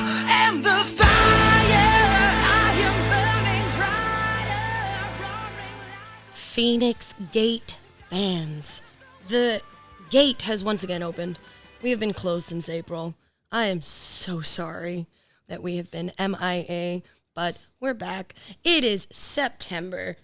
am the fire. I am burning brighter. Phoenix Gate fans. The gate has once again opened. We have been closed since April. I am so sorry that we have been MIA, but we're back. It is September.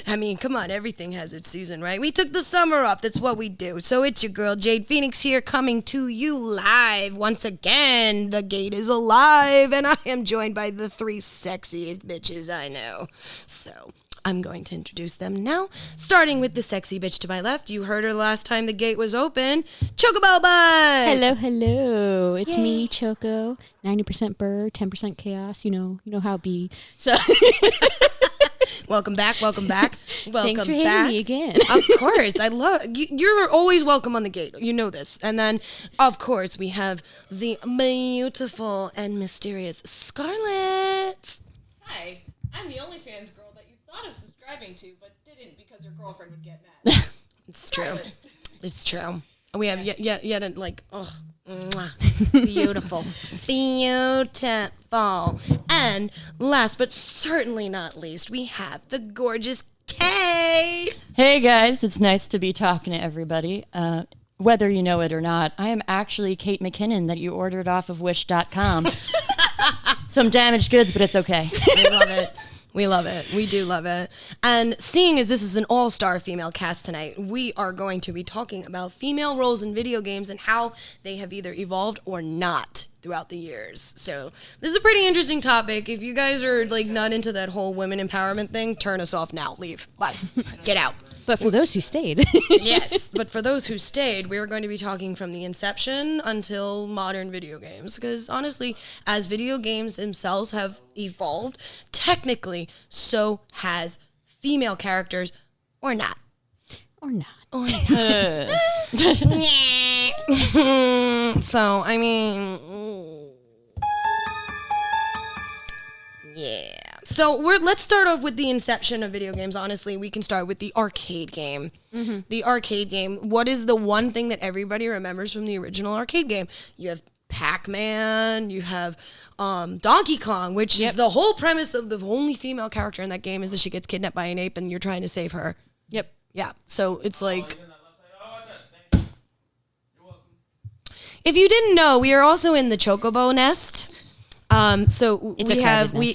I mean, come on, everything has its season, right? We took the summer off. That's what we do. So it's your girl, Jade Phoenix, here coming to you live. Once again, the gate is alive, and I am joined by the three sexiest bitches I know. So I'm going to introduce them now, starting with the sexy bitch to my left. You heard her last time the gate was open. Choco Butt! Hello, hello. It's me, Choco. 90% burr, 10% chaos. You know how it be. So Welcome back. Welcome back. Thanks for having me again. Of course. I love you're always welcome on the gate. You know this. And then, of course, we have the beautiful and mysterious Scarlett. Hi, I'm the OnlyFans girl that you thought of subscribing to, but didn't because your girlfriend would get mad. It's true. It's true. We have yet like, oh, mwah, beautiful. Beautiful. And last but certainly not least, we have the gorgeous Kaye. Hey guys, it's nice to be talking to everybody. Whether you know it or not, I am actually Kate McKinnon that you ordered off of Wish.com. Some damaged goods, but it's okay. We love it. We love it. We do love it. And seeing as this is an all-star female cast tonight, we are going to be talking about female roles in video games and how they have either evolved or not throughout the years. So this is a pretty interesting topic. If you guys are like not into that whole women empowerment thing, turn us off now. Leave. Bye. Get out. But for those who stayed. Yes, but for those who stayed, we are going to be talking from the inception until modern video games. Because honestly, as video games themselves have evolved, technically, so has female characters, or not. Or not. Or not. So, I mean, yeah. So let's start off with the inception of video games. Honestly, we can start with the arcade game. Mm-hmm. The arcade game. What is the one thing that everybody remembers from the original arcade game? You have Pac-Man, you have Donkey Kong, which is the whole premise of the only female character in that game is that she gets kidnapped by an ape and you're trying to save her. Yep. Yeah, so it's like... If you didn't know, we are also in the Chocobo nest. So it's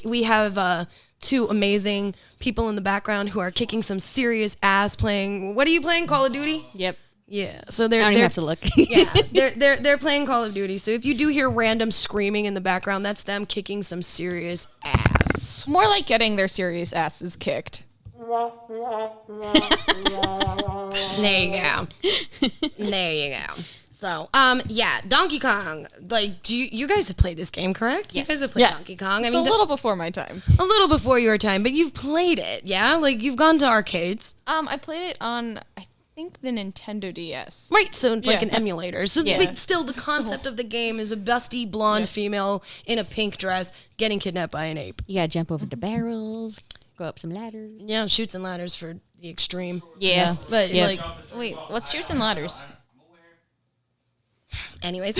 we have two amazing people in the background who are kicking some serious ass playing. What are you playing? Call of Duty? Yep. Yeah. So I don't even have to look. Yeah. They're playing Call of Duty. So if you do hear random screaming in the background, that's them kicking some serious ass. More like getting their serious asses kicked. There you go. There you go. So, yeah, Donkey Kong. Like, do you guys have played this game, correct? Yes. You guys have played Donkey Kong. It's a little before my time. A little before your time, but you've played it, yeah? Like, you've gone to arcades. I played it on, I think, the Nintendo DS. Right, so it's like an emulator. So Yeah. but still, the concept of the game is a busty blonde female in a pink dress getting kidnapped by an ape. You gotta jump over the barrels, go up some ladders. Yeah, shoots and ladders for the extreme. Yeah. But, Yeah. like... Wait, what's Shoots and Ladders? Anyways,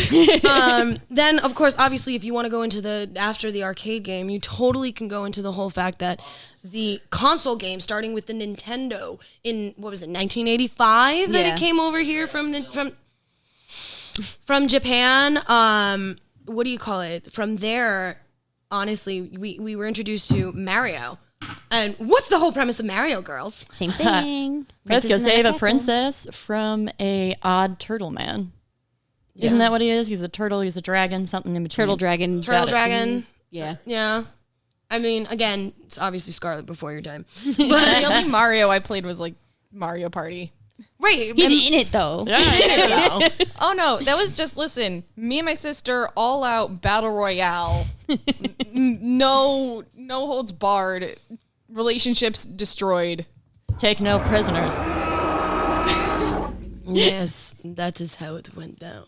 then of course, obviously, if you want to go into after the arcade game, you totally can go into the whole fact that the console game, starting with the Nintendo in 1985, that it came over here from Japan. What do you call it? From there, honestly, we were introduced to Mario. And what's the whole premise of Mario, girls? Same thing. Let's go Princess and save a castle. princess from a odd turtle man. Yeah. Isn't that what he is? He's a turtle, he's a dragon, something in between. Turtle dragon. Turtle Dragon. Yeah. Yeah. I mean, again, it's obviously Scarlett before your time. The only Mario I played was like Mario Party. Right. He's in it though. Oh no, that was just me and my sister all out battle royale. No holds barred. Relationships destroyed. Take no prisoners. Yes, that is how it went down.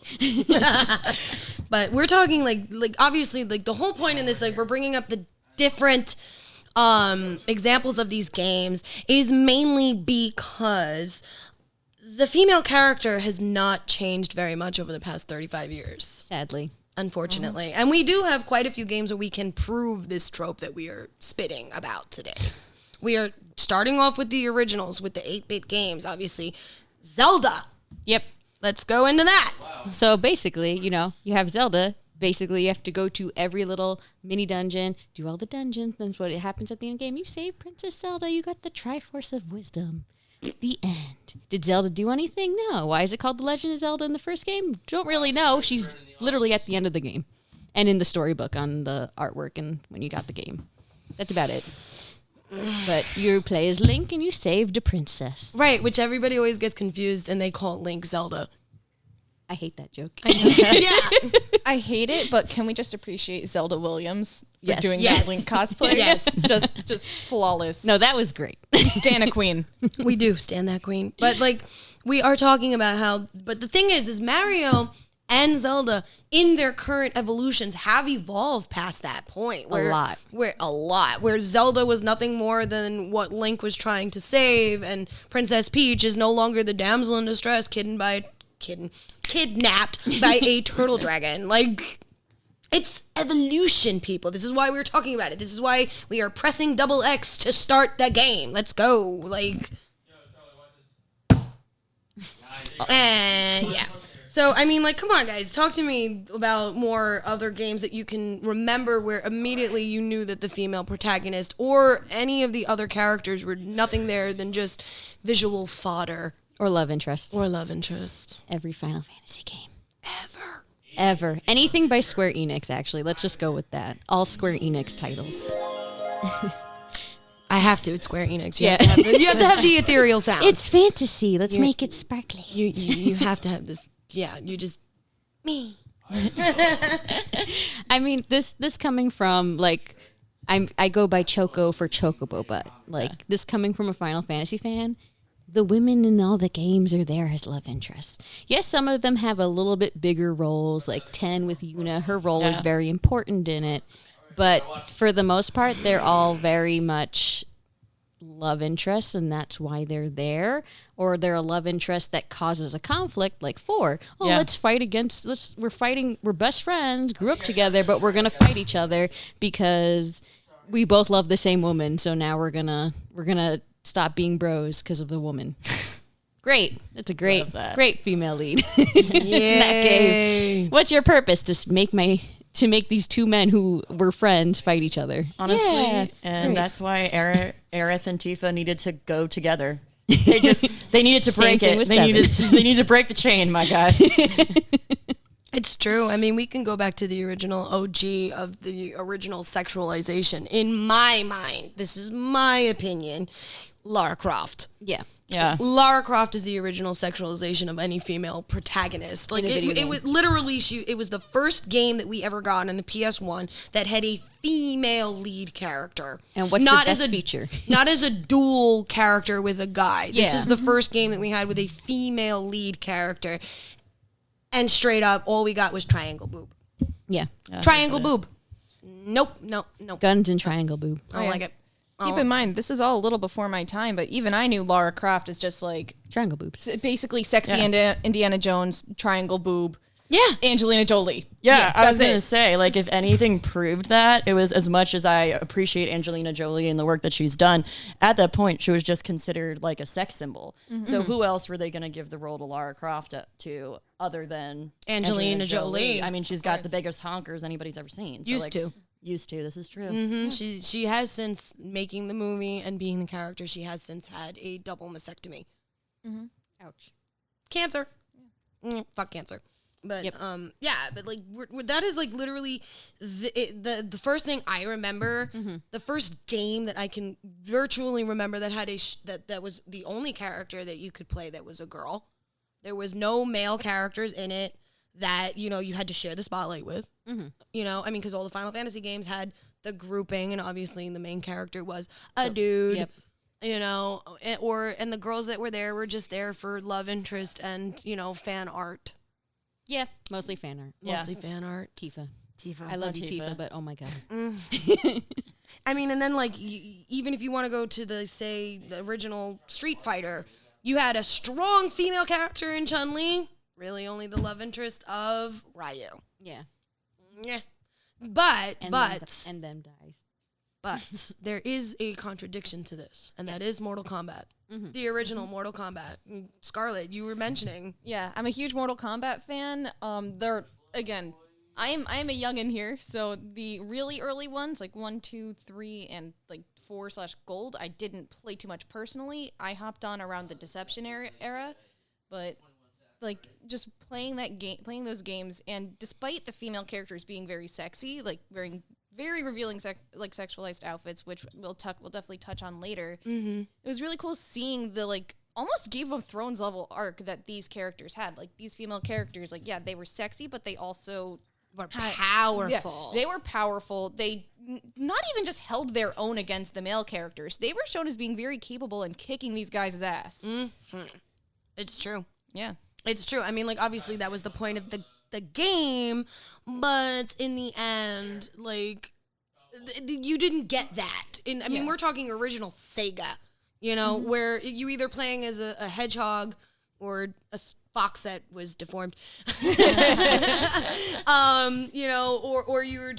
But we're talking like obviously like the whole point in this, like we're bringing up the different examples of these games is mainly because the female character has not changed very much over the past 35 years. Sadly. unfortunately. And we do have quite a few games where we can prove this trope that we are spitting about today. We are starting off with the originals, with the 8-bit games, obviously. Zelda. Yep. Let's go into that. So basically, you have Zelda. Basically, you have to go to every little mini dungeon, do all the dungeons. That's what happens at the end game. You save Princess Zelda. You got the Triforce of Wisdom. The end. Did Zelda do anything? No. Why is it called The Legend of Zelda in the first game? Don't really know. She's literally at the end of the game. And in the storybook on the artwork and when you got the game. That's about it. But you play as Link and you saved a princess. Right, which everybody always gets confused and they call Link Zelda. I hate that joke. Yeah. I hate it, but can we just appreciate Zelda Williams for Yes. doing Yes. that Link cosplay? Yes. just flawless. No, that was great. Stan a queen. We do stand that queen. But like we are talking about how but the thing is Mario and Zelda in their current evolutions have evolved past that point. Where Zelda was nothing more than what Link was trying to save, and Princess Peach is no longer the damsel in distress kidnapped by a turtle dragon. Like, it's evolution, people. This is why we were talking about it. This is why we are pressing double X to start the game. Let's go. Like, and yeah. So, I mean, like, come on, guys. Talk to me about more other games that you can remember where immediately you knew that the female protagonist or any of the other characters were nothing there than just visual fodder. Or love interest. Or love interest. Every Final Fantasy game. Ever. Anything by Square Enix, actually. Let's just go with that. All Square Enix titles. I have to. It's Square Enix. Yeah. You have to have the ethereal sound. It's fantasy. Let's make it sparkly. You have to have this. Yeah, you just me. I mean, this coming from like I go by Choco for Chocobo, but like this coming from a Final Fantasy fan, the women in all the games are there as love interests. Yes, some of them have a little bit bigger roles, like 10 with Yuna. Her role is very important in it, but for the most part, they're all very much love interests, and that's why they're there. Or they're a love interest that causes a conflict, like 4. Oh, let's fight against this. We're best friends, grew up together, but we're gonna fight each other because we both love the same woman. So now we're gonna stop being bros because of the woman. Great. That's a great female lead in that game. What's your purpose? To make these two men who were friends fight each other. Honestly, and that's why Aerith and Tifa needed to go together. They needed to break it. They needed to break the chain, my guy. It's true. I mean, we can go back to the original OG of the original sexualization. In my mind, this is my opinion, Lara Croft. Yeah. Yeah. Lara Croft is the original sexualization of any female protagonist. Like it was literally it was the first game that we ever got on the PS1 that had a female lead character. And what's the best feature? Not as a dual character with a guy. This is the first game that we had with a female lead character. And straight up, all we got was triangle boob. Yeah. Triangle boob. Nope. Guns and triangle boob. I don't like it. Keep in mind, this is all a little before my time, but even I knew Lara Croft is just like Triangle boobs. basically sexy Indiana Jones, triangle boob. Yeah. Angelina Jolie. Yeah, I was going to say, like, if anything proved that, it was as much as I appreciate Angelina Jolie and the work that she's done, at that point, she was just considered, like, a sex symbol. Mm-hmm. So who else were they going to give the role to Lara Croft to other than Angelina Jolie? I mean, she's got the biggest honkers anybody's ever seen. So, Used to. This is true. Mm-hmm. She has since making the movie and being the character. She has since had a double mastectomy. Mm-hmm. Ouch. Cancer. Fuck cancer. But but like that is like literally the first thing I remember. Mm-hmm. The first game that I can virtually remember that had that was the only character that you could play that was a girl. There was no male characters in it that, you know, you had to share the spotlight with. Mm-hmm. You know, I mean, because all the Final Fantasy games had the grouping, and obviously the main character was a dude. Yep. You know, and the girls that were there were just there for love interest and, you know, fan art. Yeah, mostly fan art. Mostly fan art. Tifa. I love you, Tifa, but oh my god. I mean, and then like even if you want to go to the original Street Fighter, you had a strong female character in Chun-Li. Really, only the love interest of Ryu. Yeah. Yeah. But and then dies. But there is a contradiction to this, and that is Mortal Kombat. Mm-hmm. The original Mortal Kombat. Scarlett, you were mentioning. Yeah, I'm a huge Mortal Kombat fan. They're again, I am a youngin' here, so the really early ones, like 1, 2, 3, and like 4/Gold, I didn't play too much personally. I hopped on around the Deception era, but like just playing those games, and despite the female characters being very sexy, like wearing very revealing sexualized outfits, which we'll definitely touch on later. Mm-hmm. It was really cool seeing the like almost Game of Thrones level arc that these characters had. Like these female characters, like yeah, they were sexy, but they also Were powerful. Yeah, they were powerful. They not even just held their own against the male characters. They were shown as being very capable and kicking these guys' ass. Mm-hmm. It's true. Yeah. It's true. I mean, like, obviously that was the point of the game, but in the end, like, you didn't get that. I mean, we're talking original Sega, you know, where you either playing as a hedgehog or a fox that was deformed, you know, or you were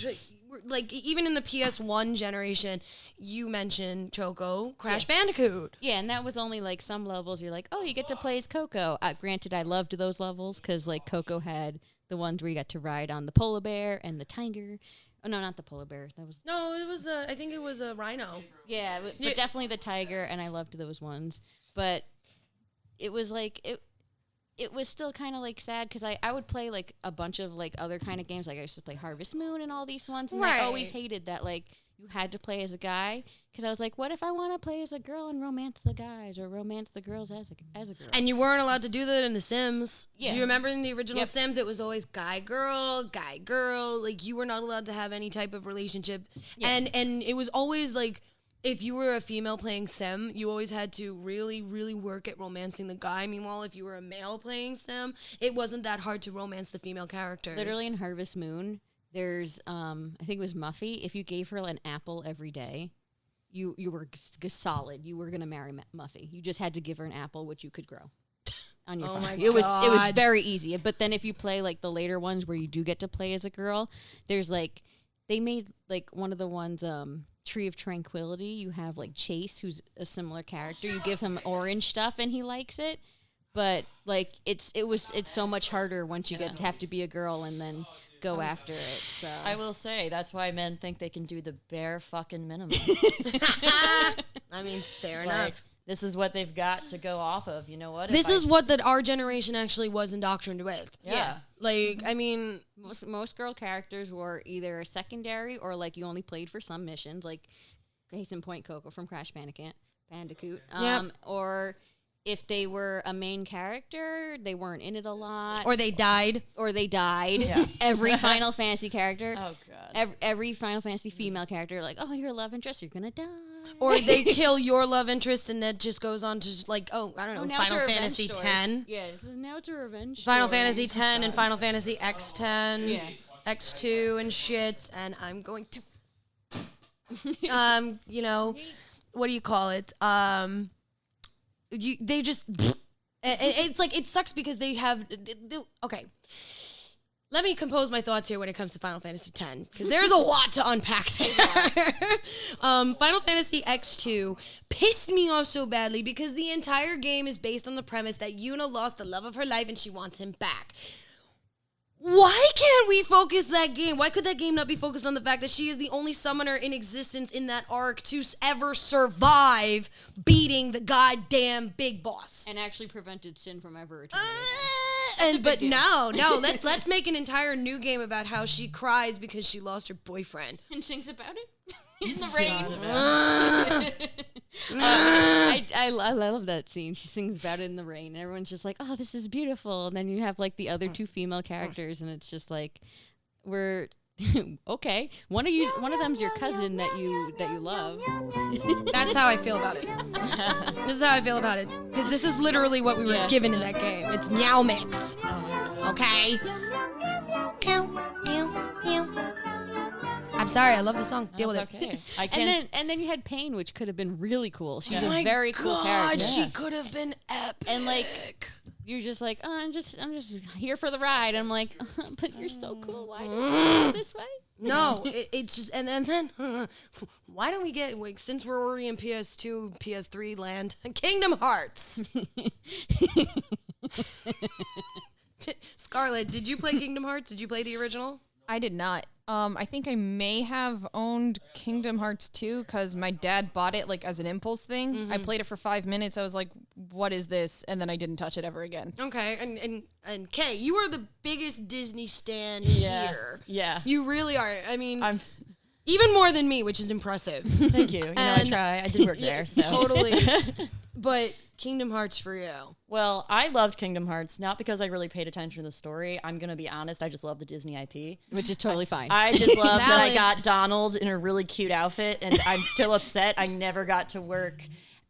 like, even in the PS1 generation, you mentioned Choco, Crash Bandicoot. Yeah, and that was only like some levels. You're like, oh, you get to play as Coco. Granted, I loved those levels because like Coco had the ones where you got to ride on the polar bear and the tiger. Oh no, not the polar bear. That was it was I think it was a rhino. yeah, but definitely the tiger, and I loved those ones. But it was like it was still kind of like sad because I would play like a bunch of like other kind of games. Like I used to play Harvest Moon and all these ones, and I always hated that like you had to play as a guy because I was like, what if I want to play as a girl and romance the guys or romance the girls as a girl? And you weren't allowed to do that in The Sims. Yeah. Do you remember in the original Sims, it was always guy girl. Like you were not allowed to have any type of relationship, and it was always like, if you were a female playing Sim, you always had to really, really work at romancing the guy. Meanwhile, if you were a male playing Sim, it wasn't that hard to romance the female characters. Literally in Harvest Moon, there's I think it was Muffy. If you gave her an apple every day, you were solid. You were gonna marry Muffy. You just had to give her an apple, which you could grow on your farm. It was very easy. But then if you play like the later ones where you do get to play as a girl, there's like they made like one of the ones Tree of Tranquility. You have like Chase, who's a similar character. You give him orange stuff and he likes it, but like it's so much harder once you have to be a girl and then go after it. So I will say that's why men think they can do the bare fucking minimum. I mean, fair Like, enough. this is what they've got to go off of. You know what? This is what our generation actually was indoctrined with. Yeah. Like, I mean, most girl characters were either secondary or like you only played for some missions, like case in point Coco from Crash Bandicoot. Or if they were a main character, they weren't in it a lot. or they died. Yeah. Every Final Fantasy character. Oh god. Every Final Fantasy female character, like, oh, you're a love interest, you're gonna die. Or they kill your love interest and that just goes on to like, I don't know, now it's Final a revenge Fantasy story. X. Yeah, now it's a revenge Final story. Fantasy X and Final Fantasy X10. Yeah. X2 and shit, and I'm going to you know, what do you call it? They just it's like, it sucks because they have okay. Let me compose my thoughts here when it comes to Final Fantasy X, because there's a lot to unpack there. Final Fantasy X2 pissed me off so badly because the entire game is based on the premise that Yuna lost the love of her life and she wants him back. Why can't we focus that game? Why could that game not be focused on the fact that she is the only summoner in existence in that arc to ever survive beating the goddamn big boss? And actually prevented Sin from ever returning. But no, let's make an entire new game about how she cries because she lost her boyfriend. And sings about it in the rain. I love that scene. She sings about it in the rain, and everyone's just like, "Oh, this is beautiful." And then you have like the other two female characters, and it's just like, we're okay. One of them's your cousin that you love. That's how I feel about it. This is how I feel about it, because this is literally what we were given in that game. It's Meow Mix. Okay. I'm sorry, I love the song. Deal with it. Okay. I can't. And then you had Pain, which could have been really cool. She's Oh a my very cool God, character. she could have been epic. And like you're just like, oh, I'm just here for the ride. I'm like, but you're so cool. Why do you go this way? No, it's just and then why don't we get since we're already in PS2, PS3 land, Kingdom Hearts. Scarlett, did you play Kingdom Hearts? Did you play the original? I did not. I think I may have owned Kingdom Hearts 2 because my dad bought it like as an impulse thing. I played it for 5 minutes. I was like, "What is this?" And then I didn't touch it ever again. Okay, and Kay, you are the biggest Disney stan here. Yeah. You really are. I mean, I'm even more than me, which is impressive. Thank you. You know, I And- try. I did work there. So. Totally. But Kingdom Hearts for you. Well, I loved Kingdom Hearts, not because I really paid attention to the story. I'm going to be honest. I just love the Disney IP. Which is totally fine. I just love that I Valid. got Donald in a really cute outfit, and I'm still upset I never got to work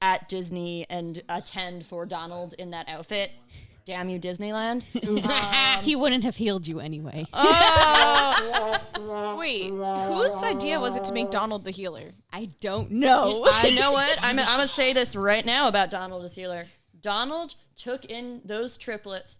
at Disney and attend for Donald in that outfit. Damn you, Disneyland. He wouldn't have healed you anyway. Wait, whose idea was it to make Donald the healer? I don't know. I know what? I'm going to say this right now about Donald as healer. Donald took in those triplets,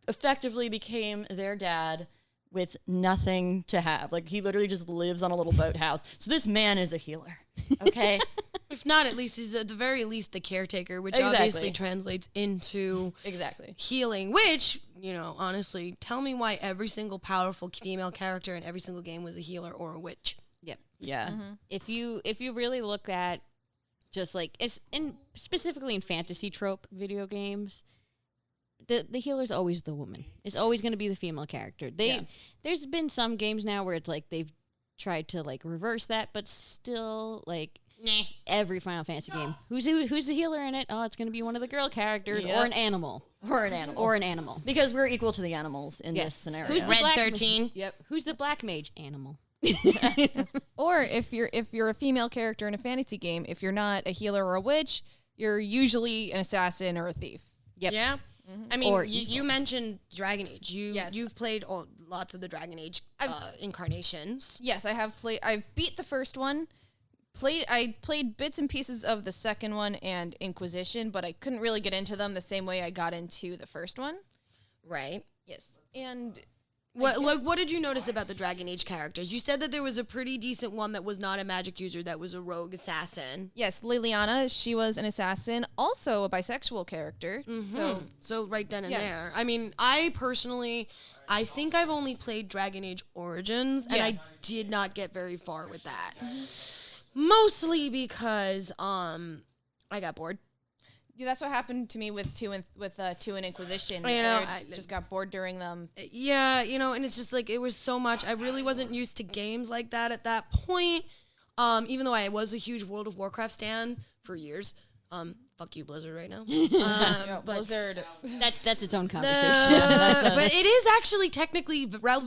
effectively became their dad with nothing to have. Like, he literally just lives on a little boathouse. So this man is a healer, okay? If not, at least he's at the very least the caretaker, which Exactly. obviously translates into Exactly. healing, which, honestly, tell me why every single powerful female character in every single game was a healer or a witch. Yep. Yeah. If you really look at just like it's specifically in fantasy trope video games, the healer's always the woman. It's always going to be the female character. There's been some games now where it's like they've tried to like reverse that, but still like every Final Fantasy game, who's the healer in it? Oh, it's going to be one of the girl characters Yep. or an animal. Or an animal. Or an animal. Because we're equal to the animals in this scenario. Who's the Red black 13. Yep. Who's the black mage? Animal. Or if you're a female character in a fantasy game, if you're not a healer or a witch, you're usually an assassin or a thief. Yep. Yeah. I mean, Or you mentioned Dragon Age. Yes. You've played lots of the Dragon Age incarnations. Yes, I have played. I've beat the first one. I played bits and pieces of the second one and Inquisition, but I couldn't really get into them the same way I got into the first one. Right. Yes, and What did you notice about the Dragon Age characters? You said that there was a pretty decent one that was not a magic user, that was a rogue assassin. yes, Liliana, she was an assassin, also a bisexual character. So right then and Yeah. there. I mean, I think I've only played Dragon Age Origins, and Yeah. I did not get very far with that. Mostly because I got bored. Yeah, that's what happened to me with two and Inquisition. I just got bored during them. Yeah, and it's just like it was so much. I really wasn't used to games like that at that point. Even though I was a huge World of Warcraft stan for years. Fuck you, Blizzard, right now. But Blizzard. That's its own conversation. but it is actually technically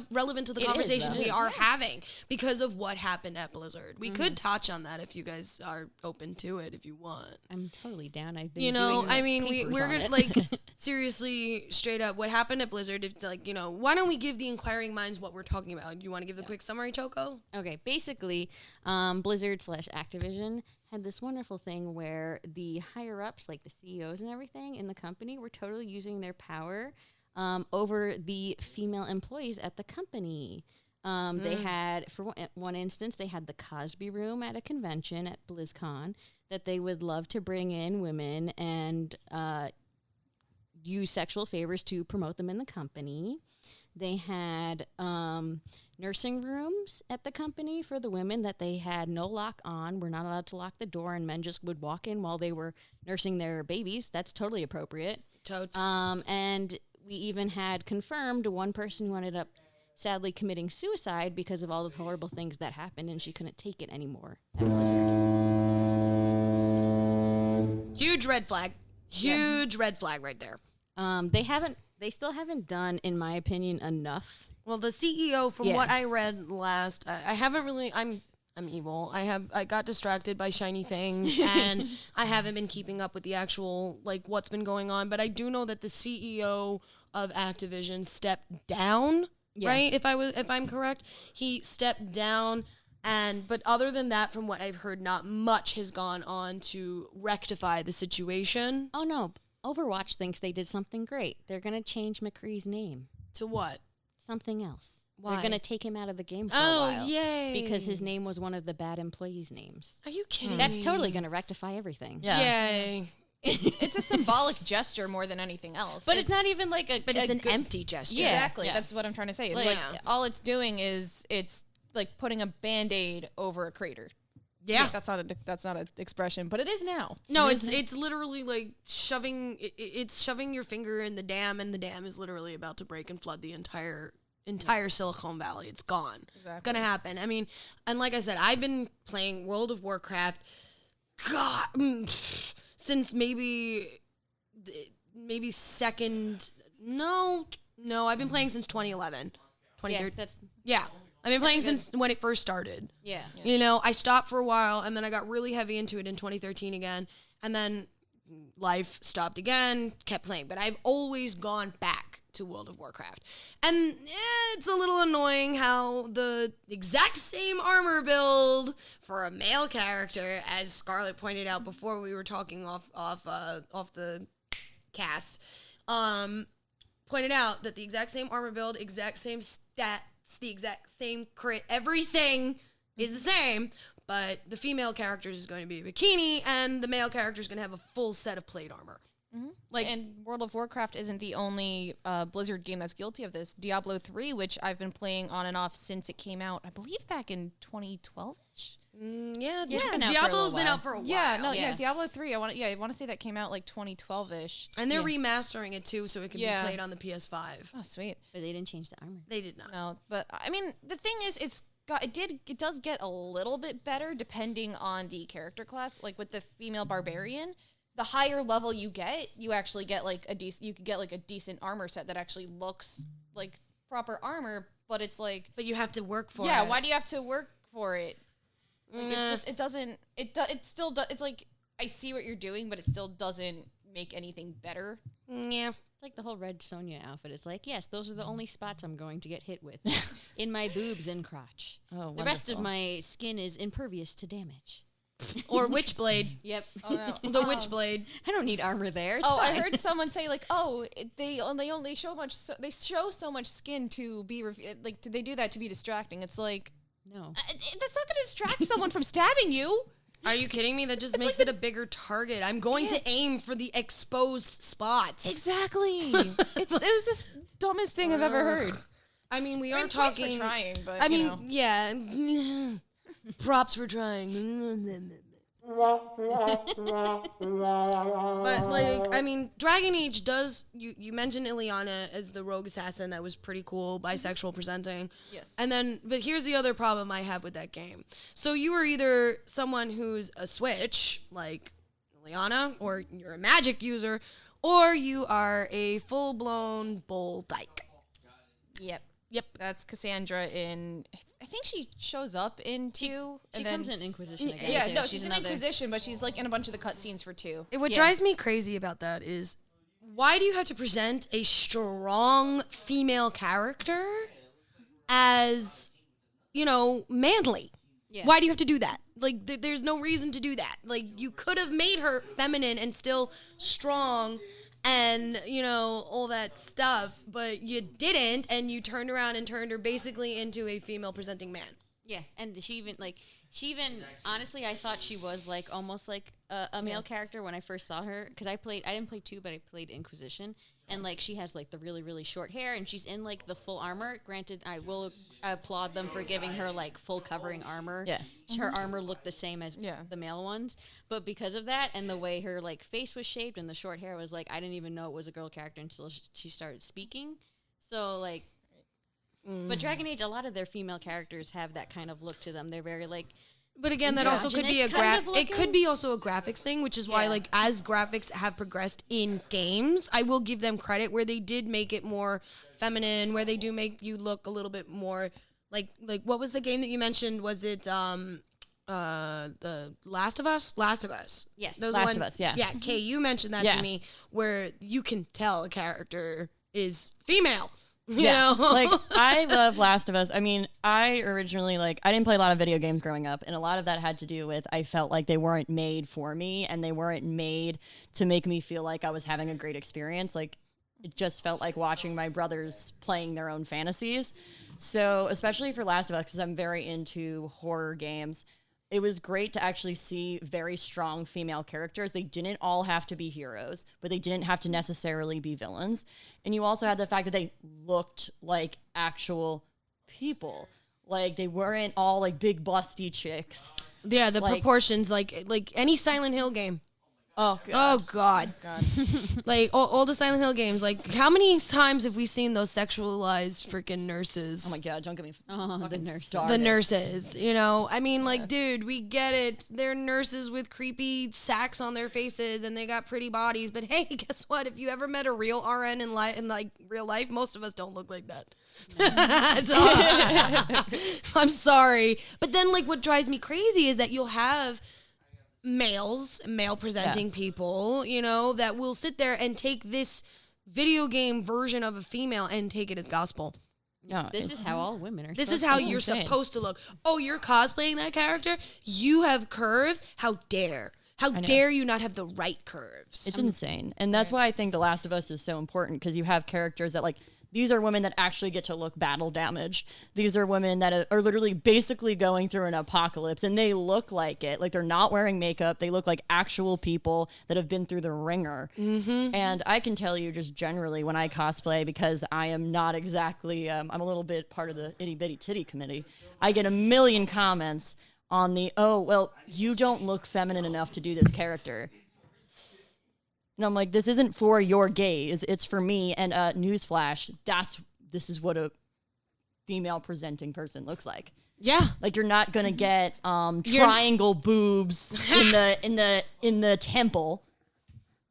relevant to the It is, conversation though. we are having because of what happened at Blizzard. We could touch on that if you guys are open to it, if you want. I'm totally down. I've been doing I mean, papers we're on gonna it. like seriously, straight up, what happened at Blizzard? If why don't we give the inquiring minds what we're talking about? You want to give the quick summary, Choco? Okay, basically, Blizzard / Activision had this wonderful thing where the higher ups, like the CEOs and everything in the company, were totally using their power over the female employees at the company. They had, for one instance, they had the Cosby Room at a convention at BlizzCon that they would love to bring in women and use sexual favors to promote them in the company. They had nursing rooms at the company for the women that they had no lock on. We're not allowed to lock the door, and men just would walk in while they were nursing their babies. That's totally appropriate. Totes. And we even had confirmed one person who ended up sadly committing suicide because of all the horrible things that happened, and she couldn't take it anymore at Blizzard. Huge red flag. Huge red flag right there. They still haven't done, in my opinion, enough. Well, the CEO, from Yeah. what I read last, I haven't really. I'm evil. I got distracted by shiny things, and I haven't been keeping up with the actual what's been going on. But I do know that the CEO of Activision stepped down. Yeah. Right? If I'm correct, he stepped down. But other than that, from what I've heard, not much has gone on to rectify the situation. Oh no, Overwatch thinks they did something great. They're going to change McCree's name. To what? Something else. Why? They're going to take him out of the game for Oh, a while. yay. Because his name was one of the bad employees' names. Are you kidding That's me? totally going to rectify everything. Yeah. Yay. It's a symbolic gesture more than anything else. But it's not even like a... But it's a an good- empty gesture. Yeah. Exactly. That's what I'm trying to say. It's Like- like all it's doing is it's like putting a Band-Aid over a crater. Yeah. Like, that's not an expression, but it is now. No, it's literally like shoving. It's shoving your finger in the dam, and the dam is literally about to break and flood the entire Silicon Valley. It's gone. Exactly. It's gonna happen. I mean, and like I said, I've been playing World of Warcraft, since maybe second. No, I've been playing since 2011, 2013. that's... Yeah. I've been playing since when it first started. Yeah. You know, I stopped for a while and then I got really heavy into it in 2013 again. And then life stopped again, kept playing. But I've always gone back to World of Warcraft. And it's a little annoying how the exact same armor build for a male character, as Scarlett pointed out before we were talking off the cast, pointed out that the exact same armor build, exact same stats, the exact same crit, everything is the same, but the female character is going to be a bikini and the male character is going to have a full set of plate armor. Like, And World of Warcraft isn't the only Blizzard game that's guilty of this. Diablo 3, which I've been playing on and off since it came out, I believe back in 2012-ish. yeah, been out for a Diablo's little been while. out for a while. Yeah, Diablo 3. I want to say that came out like 2012-ish. And they're remastering it too, so it can Yeah. be played on the PS5. Oh, sweet. But they didn't change the armor. They did not. No, but I mean, the thing is, it does get a little bit better depending on the character class. Like with the female barbarian, the higher level you get, you actually get like you could get like a decent armor set that actually looks like proper armor, but it's like, But you have to work for it. yeah, why do you have to work for it? Like it still does. It's like, I see what you're doing, but it still doesn't make anything better. Yeah. It's like the whole Red Sonja outfit. It's like, yes, those are the only spots I'm going to get hit with. In my boobs and crotch. Oh, the rest of wonderful. my skin is impervious to damage. Or Witchblade. Yep. Oh, no. The Witchblade. I don't need armor there. It's Oh, fine. I heard someone say like, they only show so much skin to be like, do they do that to be distracting? It's like, No. that's not going to distract someone from stabbing you. Are you kidding me? That just makes it a bigger target. I'm going to aim for the exposed spots. Exactly. It was the dumbest thing I've ever heard. I mean, we I are mean, props talking. for trying, but I you mean, know. yeah. Props for trying. But like, I mean, Dragon Age does. You mentioned Ileana as the rogue assassin. That was pretty cool, bisexual presenting. Yes. And then, but here's the other problem I have with that game. So you are either someone who's a switch, like Ileana, or you're a magic user, or you are a full blown bull dyke. Yep. Yep. That's Cassandra in. I think she shows up in 2. She and then, comes in Inquisition again. Yeah, too. no, she's in another. Inquisition, but she's like in a bunch of the cutscenes for 2. What Yeah. drives me crazy about that is, why do you have to present a strong female character as, manly? Yeah. Why do you have to do that? Like, there's no reason to do that. Like, you could have made her feminine and still strong and, all that stuff, but you didn't, and you turned around and turned her basically into a female presenting man. Yeah, and she even honestly, I thought she was like almost like a male character when I first saw her, because I didn't play 2, but I played Inquisition, and like she has like the really, really short hair, and she's in like the full armor. Granted, I will applaud them for giving her like full covering armor. Yeah. Her armor looked the same as the male ones, but because of that and the way her like face was shaped and the short hair was like, I didn't even know it was a girl character until she started speaking. So like. But Dragon Age, a lot of their female characters have that kind of look to them. They're very like, But again, that also could be androgynous kind of it could looking. be also a graphics thing, which is why, Yeah. like, as graphics have progressed in games, I will give them credit where they did make it more feminine, where they do make you look a little bit more like what was the game that you mentioned? Was it the Last of Us? Last of Us. Yes. Those Last one- of Us, yeah. Yeah, Kay, you mentioned that Yeah. to me, where you can tell a character is female You know? Like, I love Last of Us. I mean, I originally, like, I didn't play a lot of video games growing up, and a lot of that had to do with I felt like they weren't made for me, and they weren't made to make me feel like I was having a great experience. Like, it just felt like watching my brothers playing their own fantasies. So, especially for Last of Us, because I'm very into horror games, it was great to actually see very strong female characters. They didn't all have to be heroes, but they didn't have to necessarily be villains. And you also had the fact that they looked like actual people. Like, they weren't all like big busty chicks. Yeah, the Like- proportions, like any Silent Hill game. Oh, Oh God. Like all the Silent Hill games. Like, how many times have we seen those sexualized freaking nurses? Oh my God, don't get me the fucking nurses. started. The nurses, you know? I mean, like, dude, we get it. They're nurses with creepy sacks on their faces and they got pretty bodies. But hey, guess what? If you ever met a real RN in like real life, most of us don't look like that. I'm sorry. But then, like, what drives me crazy is that you'll have male presenting people, you know, that will sit there and take this video game version of a female and take it as gospel. No, This is how all women are. This is how It's you're insane. supposed to look. Oh, you're cosplaying that character? You have curves? How dare? How dare you not have the right curves? It's insane. And that's why I think The Last of Us is so important, because you have characters that, like, these are women that actually get to look battle damaged. These are women that are literally basically going through an apocalypse, and they look like it. Like, they're not wearing makeup. They look like actual people that have been through the ringer. Mm-hmm. And I can tell you just generally when I cosplay, because I am not exactly, I'm a little bit part of the itty bitty titty committee. I get a million comments on the, oh, well, you don't look feminine enough to do this character. And I'm like, this isn't for your gaze. It's for me. And newsflash, this is what a female presenting person looks like. Yeah. Like, you're not gonna get triangle boobs in the temple.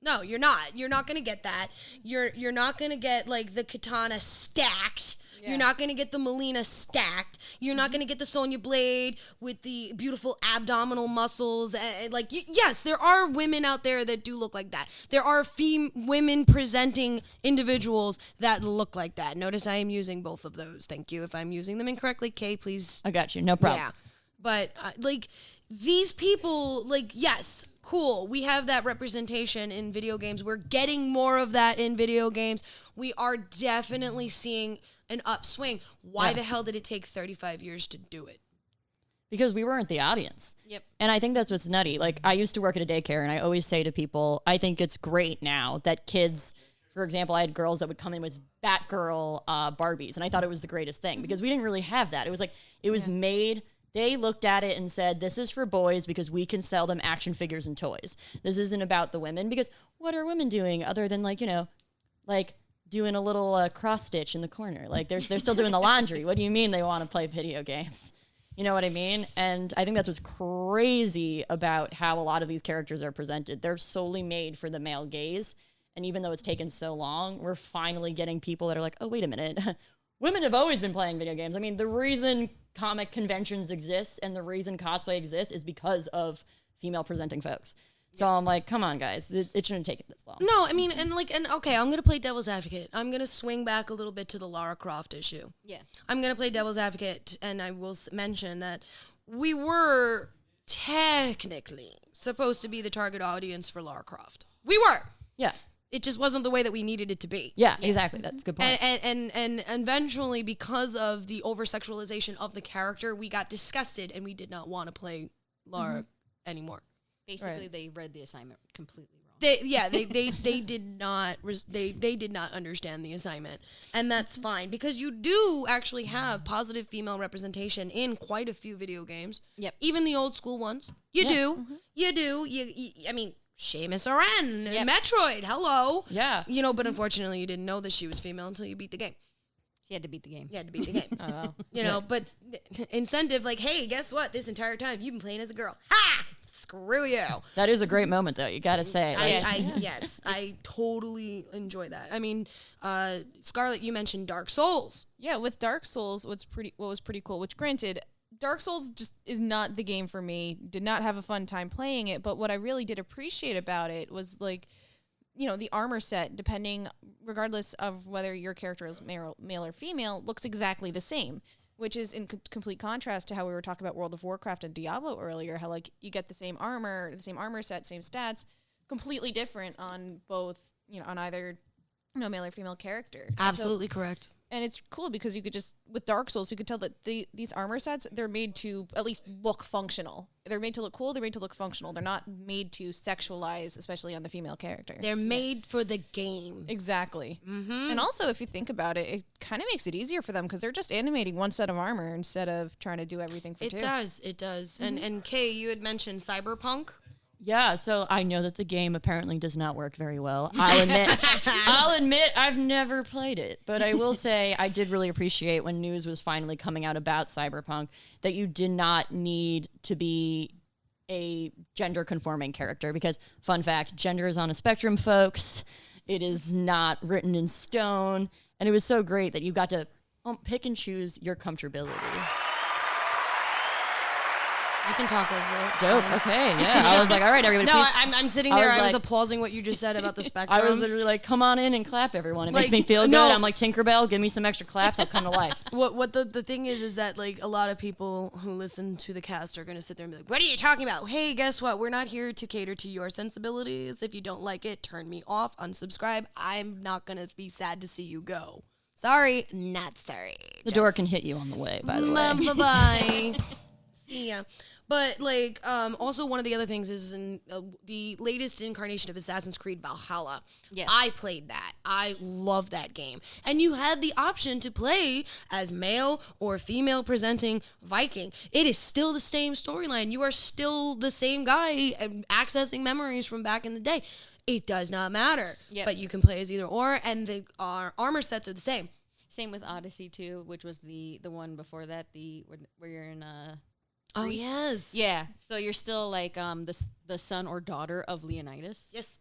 No, you're not. You're not gonna get that. You're not gonna get like the katana stacked. You're not gonna get the Melina stacked. You're not gonna get the Sonya Blade with the beautiful abdominal muscles. Like, yes, there are women out there that do look like that. There are women presenting individuals that look like that. Notice I am using both of those. Thank you. If I'm using them incorrectly, Kay, please. I got you. No problem. Yeah. But like, these people, like, yes, cool. We have that representation in video games. We're getting more of that in video games. We are definitely seeing an upswing. Why the hell did it take 35 years to do it? Because we weren't the audience. Yep. And I think that's what's nutty. Like, I used to work at a daycare, and I always say to people, I think it's great now that kids, for example, I had girls that would come in with Batgirl Barbies, and I thought it was the greatest thing, because we didn't really have that. It was like, it was made, they looked at it and said, this is for boys because we can sell them action figures and toys. This isn't about the women, because what are women doing other than, like, you know, like doing a little cross stitch in the corner? Like, they're still doing the laundry. What do you mean they want to play video games? You know what I mean? And I think that's what's crazy about how a lot of these characters are presented. They're solely made for the male gaze. And even though it's taken so long, we're finally getting people that are like, oh, wait a minute. Women have always been playing video games. I mean, the reason comic conventions exist and the reason cosplay exists is because of female presenting folks. So I'm like, come on, guys. It shouldn't take it this long. No, I mean, and okay, I'm going to play devil's advocate. I'm going to swing back a little bit to the Lara Croft issue. Yeah. I'm going to play devil's advocate, and I will mention that we were technically supposed to be the target audience for Lara Croft. We were. Yeah. It just wasn't the way that we needed it to be. Yeah, exactly. That's a good point. And eventually, because of the over-sexualization of the character, we got disgusted, and we did not want to play Lara anymore. Basically, they read the assignment completely wrong. They did not they did not understand the assignment, and that's fine, because you do actually have positive female representation in quite a few video games. Yep. Even the old school ones. You do. I mean, Seamus Aran, Metroid. Hello. Yeah. You know, but unfortunately, you didn't know that she was female until you beat the game. She had to beat the game. You had to beat the game. Oh, wow. You know, but incentive, like, hey, guess what? This entire time you've been playing as a girl. Ha! Screw you. That is a great moment, though. You got to say. Like, Yes, I totally enjoy that. I mean, Scarlett, you mentioned Dark Souls. Yeah, with Dark Souls, what was pretty cool, which granted, Dark Souls just is not the game for me. Did not have a fun time playing it, but what I really did appreciate about it was, like, the armor set, depending, regardless of whether your character is male or female, looks exactly the same, which is in complete contrast to how we were talking about World of Warcraft and Diablo earlier, how like you get the same armor set, same stats, completely different on both, on either, male or female character. Absolutely correct. And it's cool because you could just, with Dark Souls, you could tell that these armor sets, they're made to at least look functional. They're made to look cool. They're made to look functional. They're not made to sexualize, especially on the female characters. They're made for the game. Exactly. Mm-hmm. And also, if you think about it, it kind of makes it easier for them because they're just animating one set of armor instead of trying to do everything for two. It does. Mm-hmm. And Kay, you had mentioned Cyberpunk. Yeah, so I know that the game apparently does not work very well. I'll admit I've never played it, but I will say I did really appreciate when news was finally coming out about Cyberpunk that you did not need to be a gender conforming character because, fun fact, gender is on a spectrum, folks. It is not written in stone, and it was so great that you got to pick and choose your comfortability. You can talk over it. Dope. Okay. Yeah. I was like, all right, everybody. No, please. I'm sitting there. I was like- applauding what you just said about the spectrum. I was literally like, come on in and clap, everyone. It makes Like, me feel good. no. I'm like, Tinkerbell, give me some extra claps. I'll come to life. What the thing is that like a lot of people who listen to the cast are going to sit there and be like, what are you talking about? Hey, guess what? We're not here to cater to your sensibilities. If you don't like it, turn me off, unsubscribe. I'm not going to be sad to see you go. Sorry, not sorry. The door can hit you on the way, by the way. Bye-bye. See ya. But like, also one of the other things is in the latest incarnation of Assassin's Creed Valhalla. Yes. I played that. I love that game. And you had the option to play as male or female presenting Viking. It is still the same storyline. You are still the same guy accessing memories from back in the day. It does not matter. Yep. But you can play as either or, and the armor sets are the same. Same with Odyssey 2, which was the one before that, where you're in Oh, Greece. yes. Yeah. So you're still like the son or daughter of Leonidas. Yes.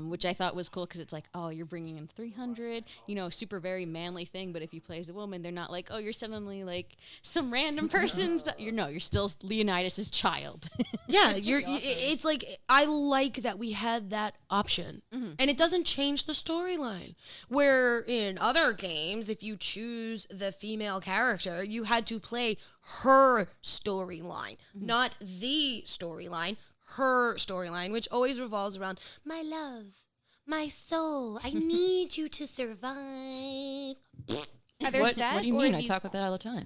Which I thought was cool because it's like, oh, you're bringing in 300, super very manly thing. But if you play as a woman, they're not like, oh, you're suddenly like some random person. You're still Leonidas' child. Yeah, it's like I like that we had that option, and it doesn't change the storyline. Where in other games, if you choose the female character, you had to play her storyline, not the storyline. Her storyline, which always revolves around my love, my soul. I need you to survive. Either What that do you or mean? I talk like that all the time.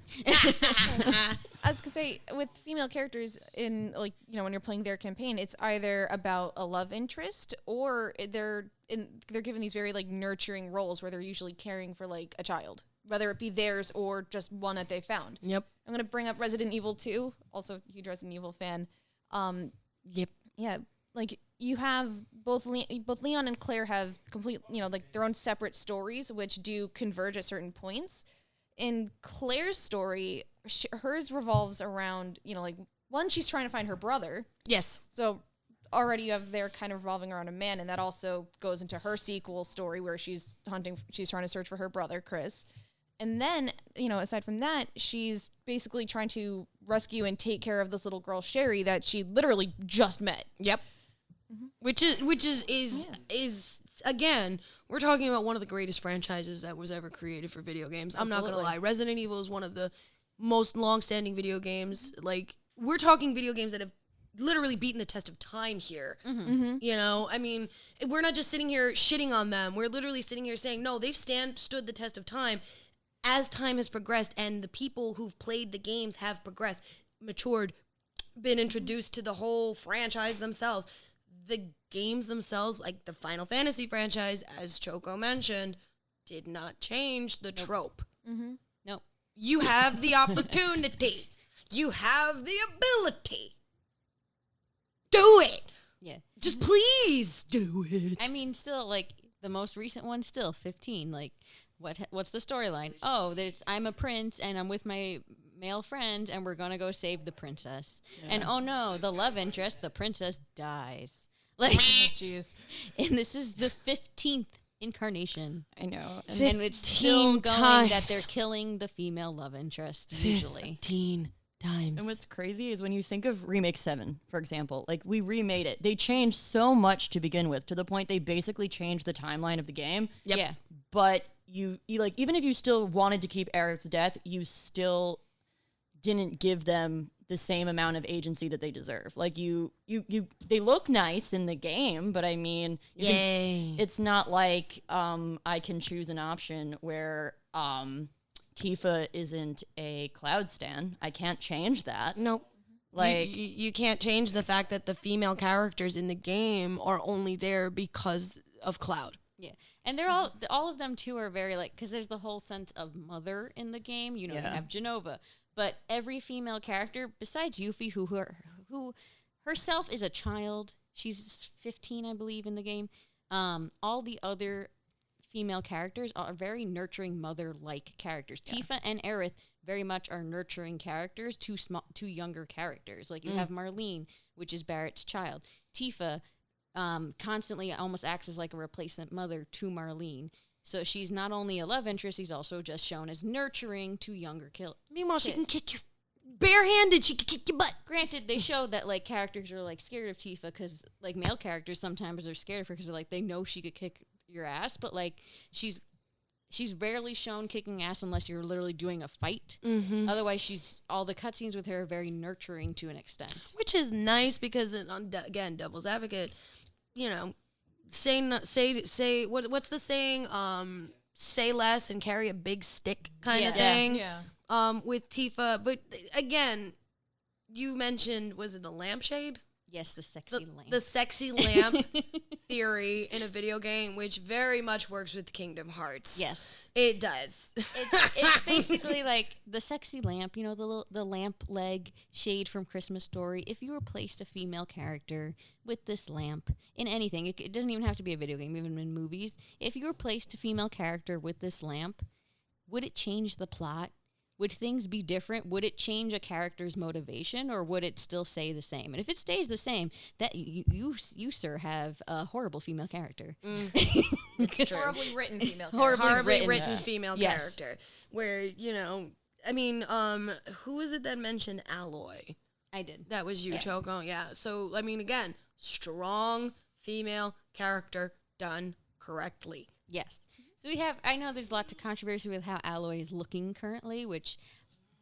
I was gonna say with female characters in when you're playing their campaign, it's either about a love interest or they're given these very like nurturing roles where they're usually caring for like a child, whether it be theirs or just one that they found. Yep. I'm gonna bring up Resident Evil 2, also huge Resident Evil fan. Yep. Yeah, like you have both Leon and Claire have complete, like their own separate stories, which do converge at certain points. In Claire's story, hers revolves around, like one, she's trying to find her brother. Yes. So already you have there kind of revolving around a man, and that also goes into her sequel story where she's trying to search for her brother, Chris. And then, aside from that, she's basically trying to rescue and take care of this little girl, Sherry, that she literally just met. Yep. Which is again, we're talking about one of the greatest franchises that was ever created for video games. I'm not going to lie. Resident Evil is one of the most long-standing video games. Like, we're talking video games that have literally beaten the test of time here. I mean, we're not just sitting here shitting on them. We're literally sitting here saying, no, they've stood the test of time. As time has progressed and the people who've played the games have progressed, matured, been introduced to the whole franchise themselves, the games themselves, like the Final Fantasy franchise, as Choco mentioned, did not change the trope. Nope. You have the opportunity. You have the ability. Do it. Yeah. Just please do it. I mean, still, like, the most recent one, still 15. Like, what's the storyline? Oh, I'm a prince and I'm with my male friend and we're gonna go save the princess. Yeah. And oh no, the love interest, the princess dies. Like, Jeez. And this is the 15th incarnation. I know. And it's still going that they're killing the female love interest, usually. 15 times. And what's crazy is when you think of Remake 7, for example, like we remade it. They changed so much to begin with, to the point they basically changed the timeline of the game. Yep. Yeah. But you like, even if you still wanted to keep Aerith's death, you still didn't give them the same amount of agency that they deserve. Like they look nice in the game, but I mean, it's not like I can choose an option where Tifa isn't a Cloud stan. I can't change that. Nope. Like you can't change the fact that the female characters in the game are only there because of Cloud. Yeah, and they're all of them too are very like, because there's the whole sense of mother in the game. You know, you have Genova, but every female character besides Yuffie, who herself is a child. She's 15, I believe, in the game. All the other female characters are very nurturing mother-like characters. Tifa and Aerith very much are nurturing characters to younger characters. Like you have Marlene, which is Barrett's child. Tifa constantly almost acts as like a replacement mother to Marlene. So she's not only a love interest, she's also just shown as nurturing to younger kids. Meanwhile, she can kick you barehanded. She can kick your butt. Granted, they show that like characters are like scared of Tifa because like male characters sometimes are scared of her because they're like they know she could kick your ass, but like she's rarely shown kicking ass unless you're literally doing a fight. Otherwise, all the cutscenes with her are very nurturing to an extent, Which is nice because, again, devil's advocate, you know, say what's the saying? Say less and carry a big stick kind of thing. Yeah. With Tifa, but again, you mentioned, was it the lampshade? yes, the sexy lamp. The sexy lamp theory in a video game, which very much works with Kingdom Hearts. Yes, it does. It's basically like the sexy lamp, you know, the lamp leg shade from Christmas Story. If you replaced a female character with this lamp in anything, it doesn't even have to be a video game, even in movies. If you replaced a female character with this lamp, would it change the plot? Would things be different? Would it change a character's motivation, or would it still stay the same? And if it stays the same, that you sir, have a horrible female character. It's true. Horribly written female character. Horribly written female character. Where, you know, I mean, who is it that mentioned Alloy? I did. That was you, Choco. Yeah. So, I mean, again, strong female character done correctly. Yes. So I know there's lots of controversy with how Alloy is looking currently, which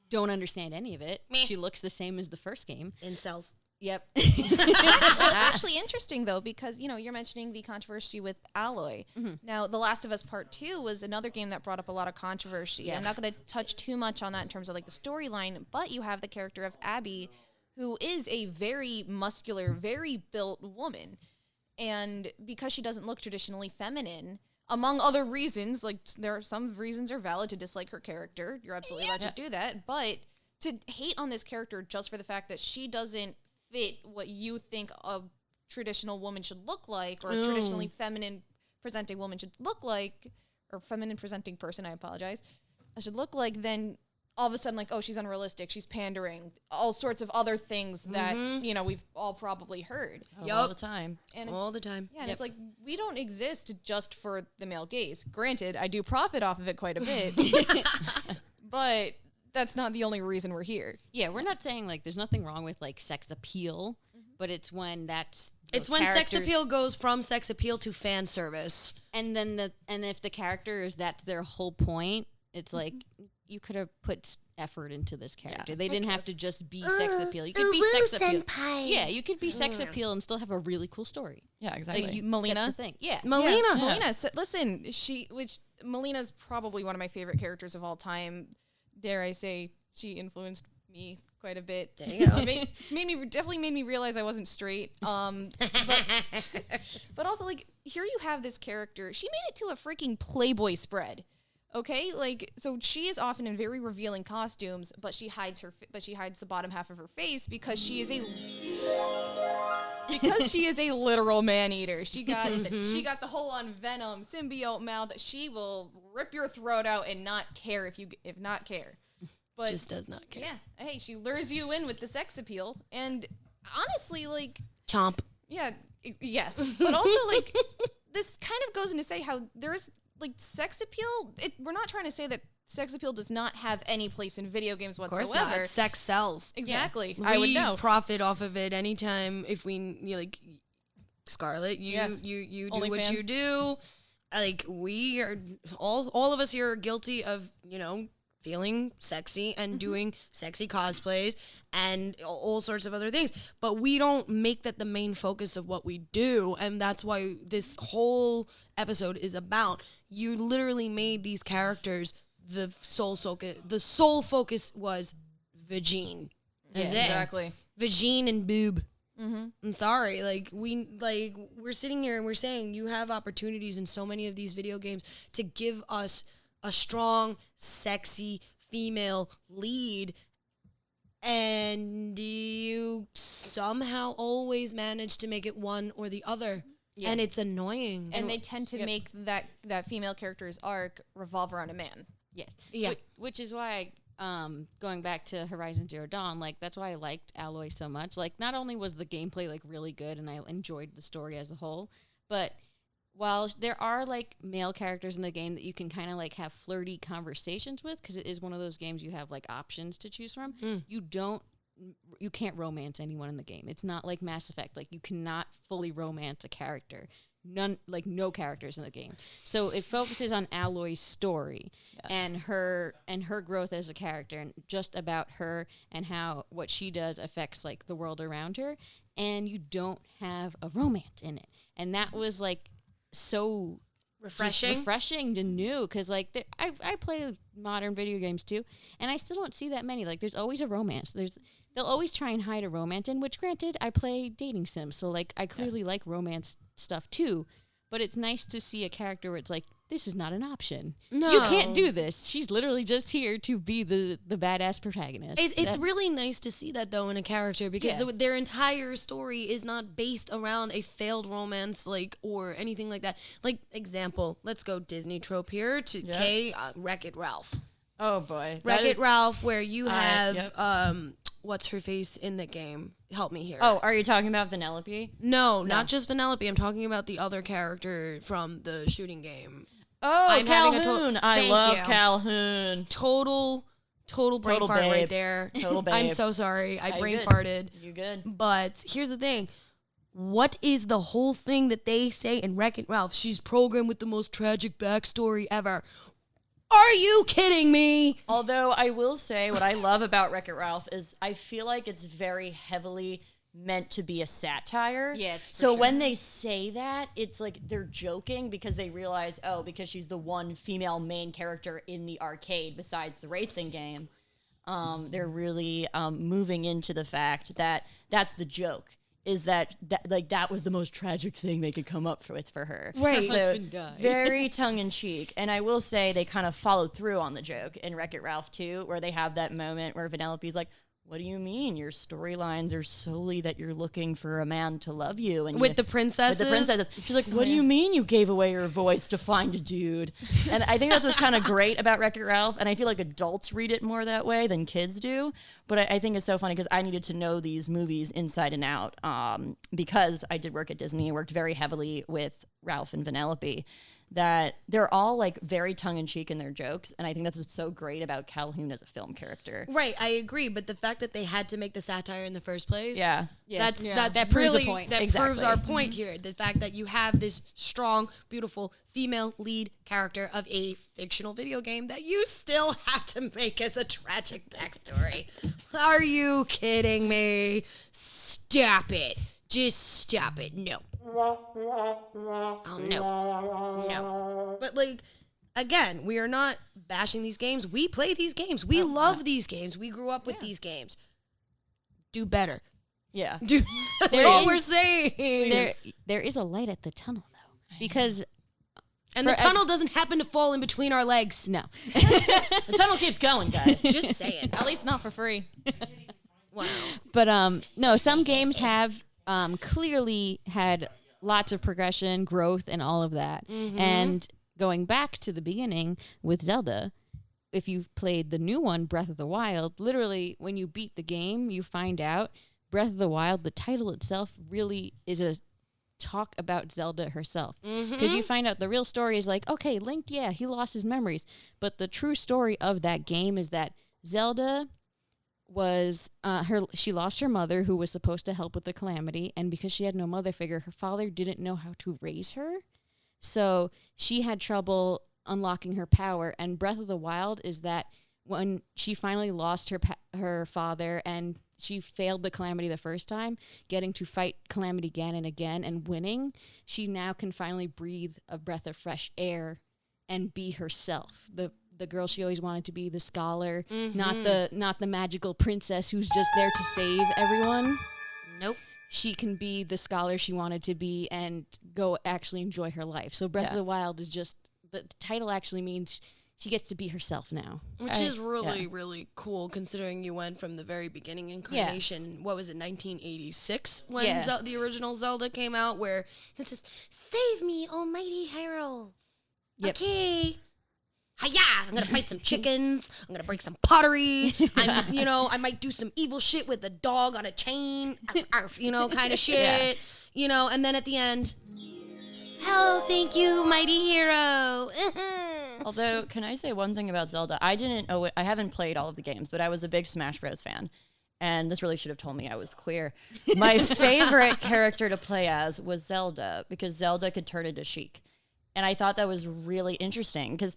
don't understand any of it. She looks the same as the first game. Incels. Yep. Well, it's actually interesting, though, because, you know, you're mentioning the controversy with Alloy. Now, The Last of Us Part 2 was another game that brought up a lot of controversy. Yes. I'm not going to touch too much on that in terms of, like, the storyline, but you have the character of Abby, who is a very muscular, very built woman. And because she doesn't look traditionally feminine, among other reasons, like there are some reasons are valid to dislike her character. You're absolutely allowed to do that. But to hate on this character just for the fact that she doesn't fit what you think a traditional woman should look like, or a traditionally feminine presenting woman should look like, or feminine presenting person, I apologize, should look like, then all of a sudden, like, oh, she's unrealistic, she's pandering, all sorts of other things that, you know, we've all probably heard. all the time. And All the time. yeah, and it's like, we don't exist just for the male gaze. Granted, I do profit off of it quite a bit, but that's not the only reason we're here. Yeah, we're not saying like there's nothing wrong with like sex appeal, but it's when sex Appeal goes from sex appeal to fan service. and then if the character is that's their whole point, it's like you could have put effort into this character. They didn't have to just be sex appeal. You could be sex appeal. Yeah, you could be sex appeal and still have a really cool story. Yeah, exactly. Like Melina? that's the thing. Yeah. Melina. Melina, listen, Melina's probably one of my favorite characters of all time. Dare I say, she influenced me quite a bit. There you go. Definitely made me realize I wasn't straight. But also, like, here you have this character. She made it to a freaking Playboy spread. Okay, like, so she is often in very revealing costumes, but she hides the bottom half of her face because she is a literal man eater. She got the whole on venom symbiote mouth. She will rip your throat out and not care if not care. But Just does not care. yeah, hey, she lures you in with the sex appeal, and honestly, like, Chomp. yeah, yes, but also like this kind of goes into say how there's like sex appeal. We're not trying to say that sex appeal does not have any place in video games Of whatsoever. course not. Sex sells. Exactly. We I would know. profit off of it anytime if like Scarlett, you Yes. you do what OnlyFans. you do. Like we are all of us here are guilty of, feeling sexy and doing sexy cosplays and all sorts of other things. But we don't make that the main focus of what we do, and that's why this whole episode is about. You literally made these characters the sole focus was vagine. That's it. Exactly. Vagine and boob. I'm sorry. We're sitting here and we're saying you have opportunities in so many of these video games to give us a strong, sexy female lead, and you somehow always manage to make it one or the other. And it's annoying. And they tend to make that female character's arc revolve around a man. Yes. Yeah. Which is why going back to Horizon Zero Dawn, that's why I liked Alloy so much. Not only was the gameplay really good and I enjoyed the story as a whole, but while there are male characters in the game that you can kind of have flirty conversations with, because it is one of those games you have options to choose from, you can't romance anyone in the game. It's not like Mass Effect. You cannot fully romance a character. No characters in the game. So it focuses on Alloy's story and her growth as a character, and just about her and how what she does affects the world around her. And you don't have a romance in it. And that was so refreshing and new, because I play modern video games too, and I still don't see that many. There's always a romance. They'll always try and hide a romance in, which granted I play dating sims, so I clearly like romance stuff too, but it's nice to see a character where it's this is not an option. No. You can't do this. She's literally just here to be the badass protagonist. It's really nice to see that, though, in a character, because their entire story is not based around a failed romance, or anything like that. Example, let's go Disney trope here to Kaye, Wreck-It Ralph. Oh boy, Wreck-It Ralph, where you have, yep. what's her face in the game? Help me here. Oh, are you talking about Vanellope? No, not just Vanellope. I'm talking about the other character from the shooting game. Oh, I'm having Calhoun. a I Thank love you. Calhoun. Total brain Total fart babe. right there. Total babe. I'm so sorry. I brain good. farted. You good? But here's the thing. What is the whole thing that they say in Wreck-It Ralph? She's programmed with the most tragic backstory ever. Are you kidding me? Although I will say what I love about Wreck-It Ralph is I feel like it's very heavily meant to be a satire. Yeah, it's for so sure. when they say that, it's they're joking because they realize, because she's the one female main character in the arcade besides the racing game. They're really moving into the fact that that's the joke. Is that was the most tragic thing they could come up with for her. Right. So husband died. very tongue-in-cheek. And I will say they kind of followed through on the joke in Wreck-It Ralph 2, where they have that moment where Vanellope's like, what do you mean? Your storylines are solely that you're looking for a man to love you. And With the princesses? With the princesses. She's like, what do you mean you gave away your voice to find a dude? And I think that's what's kind of great about Wreck-It Ralph. And I feel like adults read it more that way than kids do. But I think it's so funny because I needed to know these movies inside and out because I did work at Disney and worked very heavily with Ralph and Vanellope. That they're all very tongue-in-cheek in their jokes, and I think that's what's so great about Calhoun as a film character. Right, I agree, but the fact that they had to make the satire in the first place, Yeah. that's That proves really a point. that Exactly. proves our point here. The fact that you have this strong, beautiful female lead character of a fictional video game that you still have to make as a tragic backstory. Are you kidding me? Stop it. Just stop it. No. Oh, no. But, again, we are not bashing these games. We play these games. We love these games. We grew up with these games. Do better. Yeah. That's There all is- we're saying. There is a light at the tunnel, though, because And the tunnel doesn't happen to fall in between our legs. no. The tunnel keeps going, guys. Just saying. At least not for free. Wow. But no, some games have clearly had lots of progression, growth, and all of that. And going back to the beginning with Zelda, if you've played the new one, Breath of the Wild, literally when you beat the game, you find out Breath of the Wild, the title itself really is talk about Zelda herself. Because you find out the real story is like, okay, Link, yeah, he lost his memories. But the true story of that game is that Zelda was she lost her mother, who was supposed to help with the calamity, and because she had no mother figure, her father didn't know how to raise her. So she had trouble unlocking her power, and Breath of the Wild is that when she finally lost her father and she failed the calamity the first time, getting to fight calamity again and again and winning, she now can finally breathe a breath of fresh air and be herself. The girl she always wanted to be, the scholar, not the magical princess who's just there to save everyone. Nope. She can be the scholar she wanted to be and go actually enjoy her life. So Breath of the Wild is just, the title actually means she gets to be herself now. Which is really, really cool considering you went from the very beginning incarnation, what was it, 1986 when the original Zelda came out, where it's just, save me, almighty hero. Yep. Okay. Hiya! I'm gonna fight some chickens. I'm gonna break some pottery. I might do some evil shit with a dog on a chain. Arf, arf, kind of shit. And then at the end, oh, thank you, mighty hero. Although, can I say one thing about Zelda? I haven't played all of the games, but I was a big Smash Bros. Fan. And this really should have told me I was queer. My favorite character to play as was Zelda, because Zelda could turn into Sheik. And I thought that was really interesting, because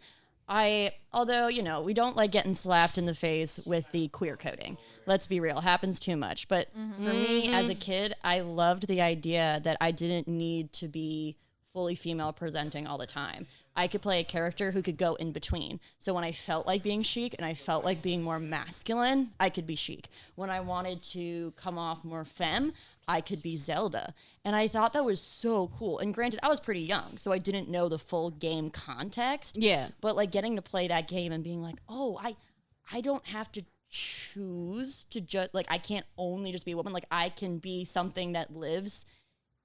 although, we don't like getting slapped in the face with the queer coding. Let's be real, happens too much. But for me, as a kid, I loved the idea that I didn't need to be fully female presenting all the time. I could play a character who could go in between. So when I felt like being Sheik and I felt like being more masculine, I could be Sheik. When I wanted to come off more femme, I could be Zelda. And I thought that was so cool. And granted, I was pretty young, so I didn't know the full game context. Yeah. But like getting to play that game and being like, oh, I don't have to choose to just, like, I can't only just be a woman. Like, I can be something that lives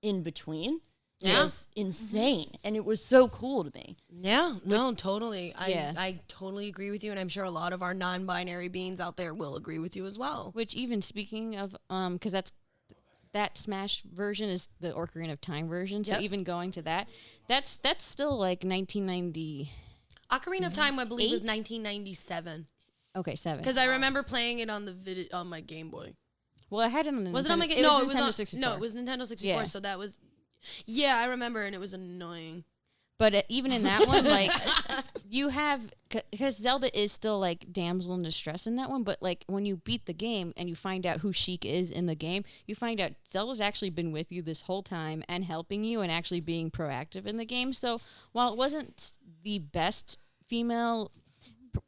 in between. Yeah. Was insane, and it was so cool to me. Yeah, no, totally. I totally agree with you, and I'm sure a lot of our non-binary beings out there will agree with you as well. Which, even speaking of, because that Smash version is the Ocarina of Time version, so even going to that's still like 1990. Ocarina of Time, I believe, was 1997. Okay, 7. Because I remember playing it on on my Game Boy. Well, I had it on the Was Nintendo. it on my Game? It No, was Nintendo 64. No, it was Nintendo 64. Yeah. So that was. Yeah, I remember, and it was annoying. But even in that one, like, you have, because Zelda is still like damsel in distress in that one, but like when you beat the game and you find out who Sheik is in the game, you find out Zelda's actually been with you this whole time and helping you and actually being proactive in the game. So while it wasn't the best female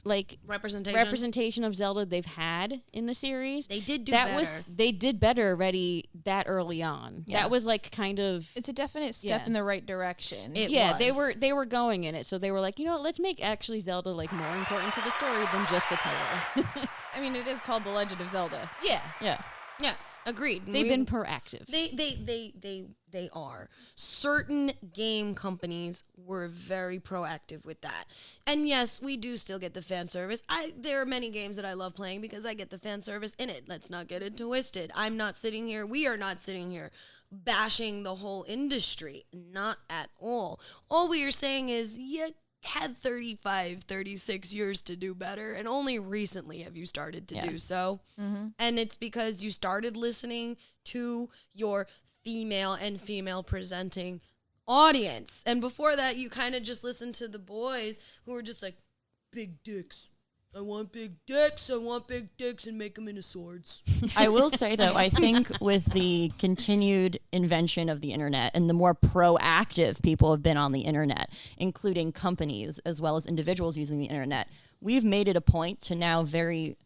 representation of Zelda they've had in the series, They did do better. better. They did better already that early on. Yeah. That was like kind of, It's a definite step Yeah. in the right direction. they were going in it, so they were like, let's make actually Zelda like more important to the story than just the title. I mean, it is called The Legend of Zelda. Yeah, Yeah, agreed. they've been proactive. They are. Certain game companies were very proactive with that. And yes, we do still get the fan service. There are many games that I love playing because I get the fan service in it. Let's not get it twisted. We are not sitting here bashing the whole industry. Not at all. All we are saying is, you had 35, 36 years to do better, and only recently have you started to do so. And it's because you started listening to your female presenting audience. And before that, you kind of just listened to the boys who were just like, big dicks. I want big dicks and make them into swords. I will say, though, I think with the continued invention of the internet and the more proactive people have been on the internet, including companies as well as individuals using the internet, we've made it a point to now very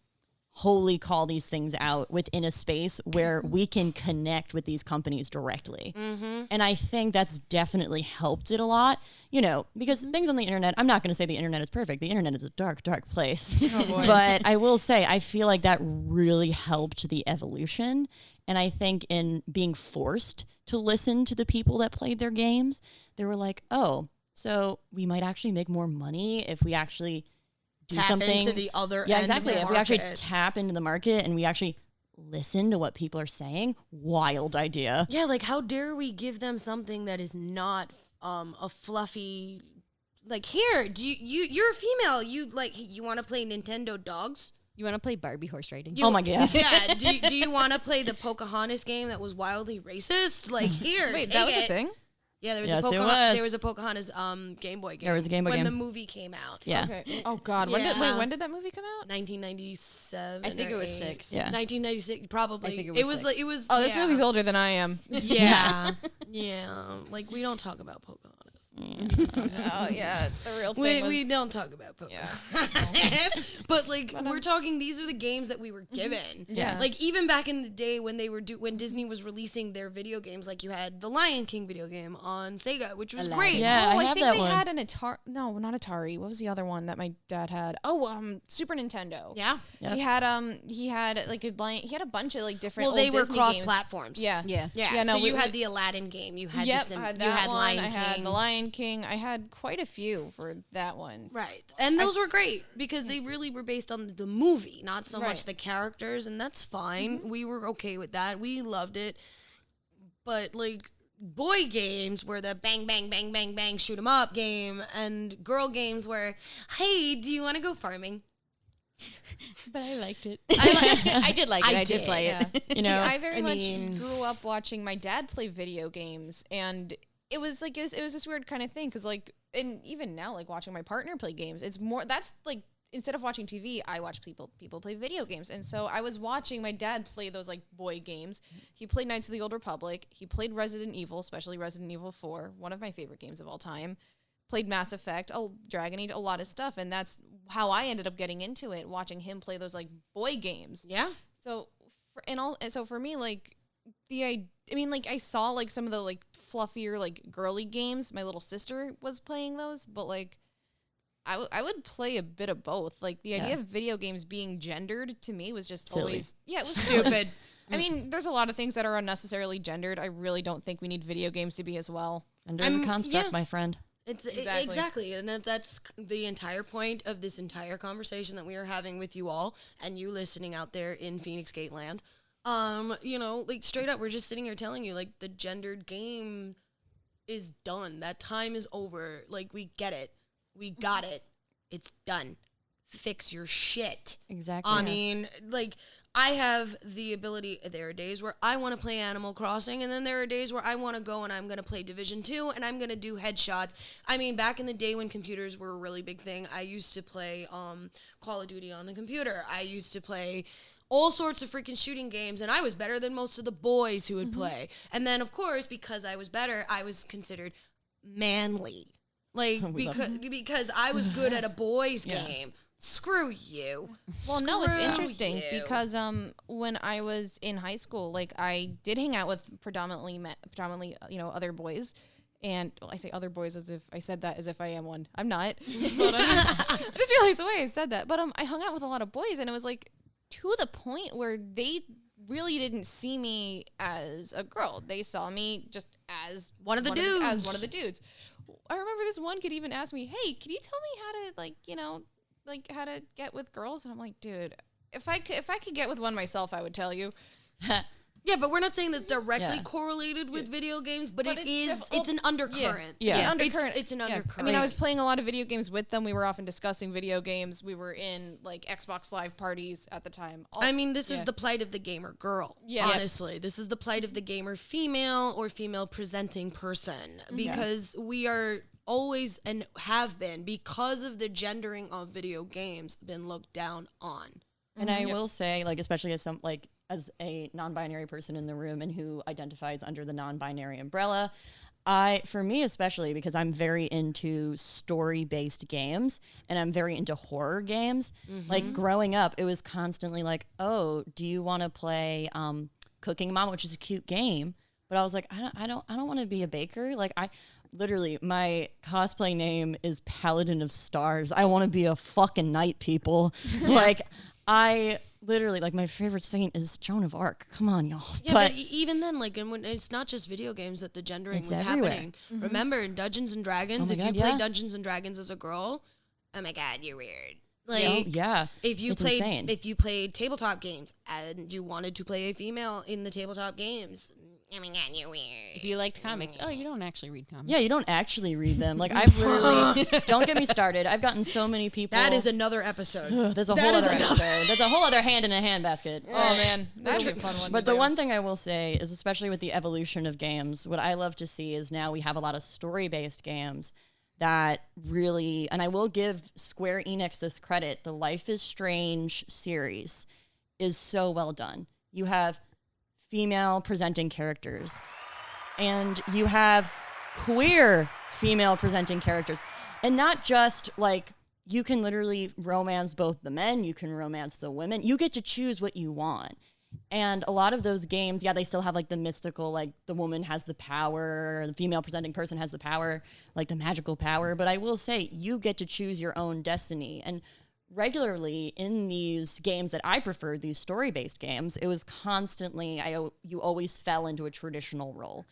wholly call these things out within a space where we can connect with these companies directly. And I think that's definitely helped it a lot, because things on the internet, I'm not going to say the internet is perfect. The internet is a dark, dark place. But I will say, I feel like that really helped the evolution. And I think in being forced to listen to the people that played their games, they were like, oh, so we might actually make more money if we actually do Tap something into the other yeah, end exactly. of the If we actually market. tap into the market and we actually listen to what people are saying. Wild idea. Yeah, like how dare we give them something that is not a fluffy, like, here, you're a female, you want to play Nintendo Dogs? You want to play Barbie horse riding? Oh my God. Yeah, do you want to play the Pocahontas game that was wildly racist? Like, here, Wait, take that was it. a thing? Yeah, Yes, it was. there was a Pocahontas Game Boy game. There was a Game Boy when game. the movie came out. Yeah. Okay. Oh God. Yeah. When did that movie come out? 1997. I think it was 8. 6. Yeah. 1996, probably. I think it was 6. like it was. Oh, this yeah. movie's older than I am. Yeah, yeah. Like, we don't talk about Pocahontas. Oh yeah, the real thing. We don't talk about Pokemon. But like, we're talking, these are the games that we were given. Yeah. Like, even back in the day when they were when Disney was releasing their video games, like you had the Lion King video game on Sega, which was great. Yeah, Oh, I I have think that they one. had an Atari. No, not Atari. What was the other one that my dad had? Oh, Super Nintendo. Yeah. Yep. He had like a lion. He had a bunch of like different. Well, they old were Disney cross games. platforms. Yeah. Yeah. Yeah. Yeah, no, so we- you had we- the Aladdin game. You had Yep, the I had you that had one. Lion I King. had the Lion King. I had quite a few for that one. Right. And those were great because they really were based on the movie, not so Right. much the characters, and that's fine. We were okay with that. We loved it. But like, boy games were the bang bang bang bang bang shoot 'em up game, and girl games were, hey, do you want to go farming? But I liked it. I did like it. I did play Yeah. it. You know, I very much mean- grew up watching my dad play video games, and it was like it was this weird kind of thing because like, and even now, like watching my partner play games, it's more that's like instead of watching TV, I watch people play video games, and so I was watching my dad play those like boy games. He played Knights of the Old Republic. He played Resident Evil, especially Resident Evil 4, one of my favorite games of all time. Played Mass Effect, Dragon Age, a lot of stuff, and that's how I ended up getting into it, watching him play those like boy games. Yeah. So so for me, like I mean, like I saw like some of the like fluffier like girly games. My little sister was playing those, but like I would play a bit of both. Like the idea Yeah. of video games being gendered to me was just Silly. always it was Stupid. I mean, there's a lot of things that are unnecessarily gendered. I really don't think we need video games to be as well. and there's a I'm- construct, yeah. my friend. It's Exactly. exactly, and that's the entire point of this entire conversation that we are having with you all and you listening out there in Phoenix Gate land. You know, like, straight up, we're just sitting here telling you, like, the gendered game is done. That time is over. Like, we get it. We got it. It's done. Fix your shit. Exactly. I mean, like, I have the ability. There are days where I want to play Animal Crossing, and then there are days where I want to go and I'm going to play Division 2, and I'm going to do headshots. I mean, back in the day when computers were a really big thing, I used to play Call of Duty on the computer. I used to play all sorts of freaking shooting games, and I was better than most of the boys who would play. And then, of course, because I was better, I was considered manly. Like, because I was good at a boys game. Screw you. Well, no, it's Screw interesting you. because when I was in high school, like I did hang out with predominantly other boys, and I say other boys as if I said that as if I am one. I'm not. But, I just realized the way I said that. But I hung out with a lot of boys, and it was like to the point where they really didn't see me as a girl. They saw me just as One of the as dudes. one of the dudes. I remember this one kid even asked me, "Hey, can you tell me how to like how to get with girls?" And I'm like, dude, if I could get with one myself, I would tell you. Yeah, but we're not saying that's directly Yeah. correlated with video games, but But it it's is. diff- It's an undercurrent. Yeah. An undercurrent. It's an Yeah. undercurrent. I mean, I was playing a lot of video games with them. We were often discussing video games. We were in like Xbox Live parties at the time. I mean, this Yeah. is the plight of the gamer girl. Yes. Honestly, this is the plight of the gamer female or female presenting person, because we are always and have been, because of the gendering of video games, been looked down on. And I will say, like, especially as a non-binary person in the room and who identifies under the non-binary umbrella, for me especially, because I'm very into story-based games and I'm very into horror games. Like growing up, it was constantly like, "Oh, do you want to play Cooking Mama?" which is a cute game, but I was like, I don't want to be a baker. Like literally, my cosplay name is Paladin of Stars. I want to be a fucking knight, people. Like, I literally, like, my favorite saint is Joan of Arc. Come on, y'all. Yeah, but even then, like, and when it's not just video games that the gendering It's was everywhere. happening. Remember, in Dungeons and Dragons, Oh my if God, you play yeah. Dungeons and Dragons as a girl, oh my God, you're weird. Like, yeah, if you it's played insane. if you played tabletop games and you wanted to play a female in the tabletop games, oh my god, you're weird. If you liked comics, oh, you don't actually read comics. Yeah, you don't actually read them. Like I've literally, don't get me started. I've gotten so many people. That is another episode. There's a that whole is other another- episode. There's a whole other hand in a handbasket. Oh man, that'll be a fun one. But to the do. one thing I will say is, especially with the evolution of games, what I love to see is now we have a lot of story-based games that really, and I will give Square Enix this credit, the Life is Strange series is so well done. You have female presenting characters, and you have queer female presenting characters, and not just like, you can literally romance both the men, you can romance the women, you get to choose what you want. And a lot of those games, yeah, they still have like the mystical, like the woman has the power, the female presenting person has the power, like the magical power. But I will say, you get to choose your own destiny. And regularly in these games that I prefer, these story-based games, it was constantly, you always fell into a traditional role.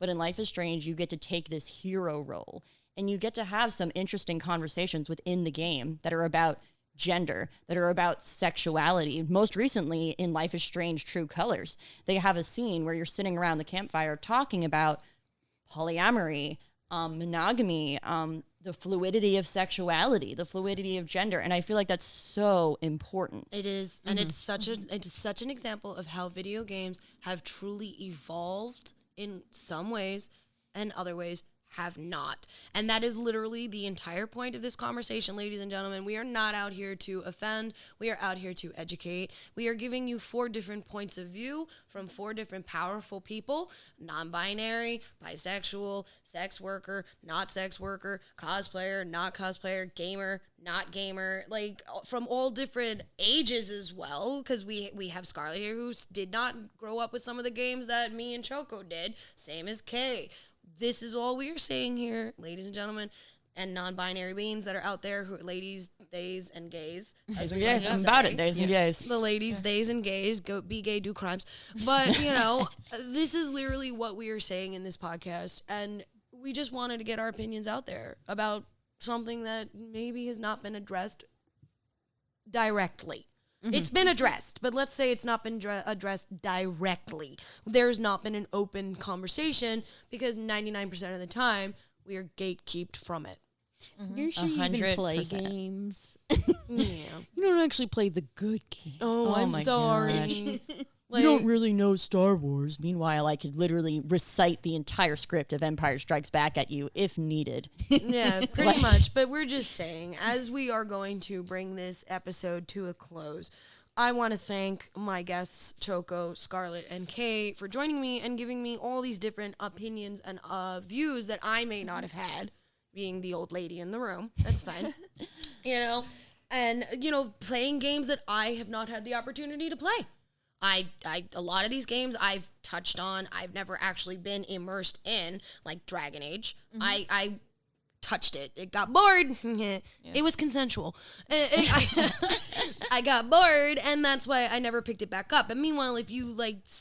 But in Life is Strange, you get to take this hero role, and you get to have some interesting conversations within the game that are about gender, that are about sexuality. Most recently in Life is Strange True Colors, they have a scene where you're sitting around the campfire talking about polyamory, monogamy, the fluidity of sexuality, the fluidity of gender. And I feel like that's so important. It is, and it's such an example of how video games have truly evolved in some ways, and other ways have not. And that is literally the entire point of this conversation, ladies and gentlemen. We are not out here to offend. We are out here to educate. We are giving you 4 different points of view from 4 different powerful people: non-binary, bisexual, sex worker, not sex worker, cosplayer, not cosplayer, gamer, not gamer, like from all different ages as well, because we have Scarlett here who did not grow up with some of the games that me and Choco did, same as Kaye. This is all we are saying here, ladies and gentlemen, and non-binary beings that are out there, who ladies, theys, and gays. As we like to I'm about say. it, days and gays. The ladies, theys, and gays, go be gay, do crimes. But, this is literally what we are saying in this podcast, and we just wanted to get our opinions out there about something that maybe has not been addressed directly. It's been addressed, but let's say it's not been addressed directly. There's not been an open conversation because 99% of the time we are gatekept from it. You're sure you even play 100%. games? Yeah. You don't actually play the good game. Oh, I'm my sorry. You don't really know Star Wars. Meanwhile, I could literally recite the entire script of Empire Strikes Back at you if needed. Yeah, pretty much. But we're just saying, as we are going to bring this episode to a close, I want to thank my guests, Choco, Scarlett, and Kaye, for joining me and giving me all these different opinions and views that I may not have had, being the old lady in the room. That's fine. And, playing games that I have not had the opportunity to play. A lot of these games I've touched on, I've never actually been immersed in, like Dragon Age. I touched it. It got bored. It was consensual. I got bored, and that's why I never picked it back up. But meanwhile, if you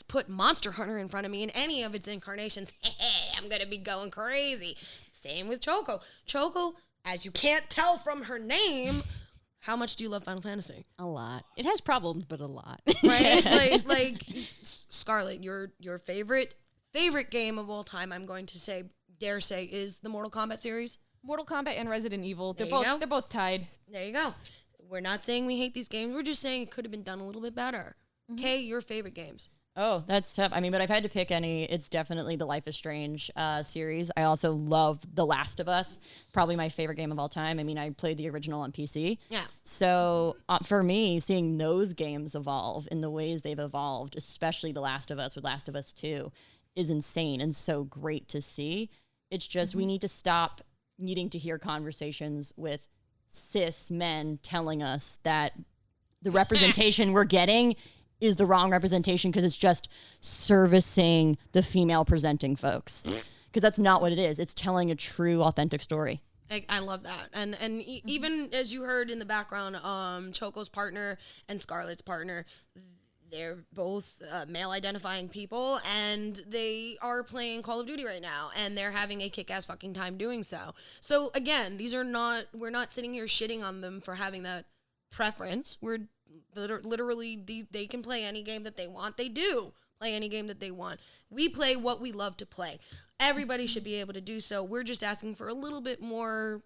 put Monster Hunter in front of me in any of its incarnations, I'm gonna be going crazy. Same with Choco. Choco, as you can't tell from her name, how much do you love Final Fantasy? A lot. It has problems, but a lot. Right? like Scarlett, your favorite game of all time, I'm going to dare say, is the Mortal Kombat series. Mortal Kombat and Resident Evil, There you go. they're both tied. There you go. We're not saying we hate these games. We're just saying it could have been done a little bit better. Kaye, your favorite games? Oh, that's tough. I mean, but if I had to pick any, it's definitely the Life is Strange series. I also love The Last of Us, probably my favorite game of all time. I mean, I played the original on PC. Yeah. So for me, seeing those games evolve in the ways they've evolved, especially The Last of Us with Last of Us 2, is insane and so great to see. It's just we need to stop needing to hear conversations with cis men telling us that the representation we're getting is the wrong representation because it's just servicing the female presenting folks. Because that's not what it is. It's telling a true, authentic story. I love that. And even as you heard in the background, Choco's partner and Scarlett's partner, they're both male identifying people, and they are playing Call of Duty right now, and they're having a kick-ass fucking time doing so. So again, we're not sitting here shitting on them for having that preference. We're literally, they can play any game that they want. They do play any game that they want. We play what we love to play. Everybody should be able to do so. We're just asking for a little bit more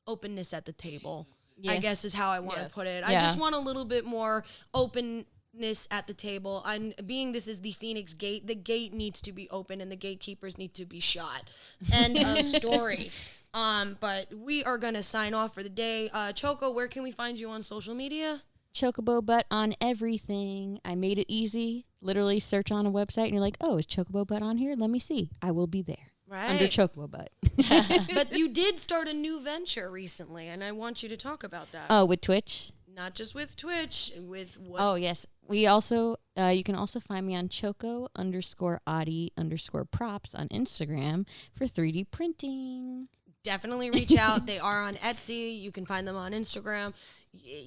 openness at the table, I guess is how I want to put it. I just want a little bit more openness at the table. And being this is the Feinics gate, the gate needs to be open and the gatekeepers need to be shot. End of story. But we are going to sign off for the day. Choco, where can we find you on social media? Chocobo Butt on everything. I made it easy. Literally search on a website and you're like, oh, is Chocobo Butt on here? Let me see. I will be there. Right. Under Chocobo Butt. But you did start a new venture recently, and I want you to talk about that. Oh, with Twitch? Not just with Twitch, with what? Oh, yes. We also, you can also find me on Choco_Audi_props on Instagram for 3D printing. Definitely reach out. They are on Etsy. You can find them on Instagram.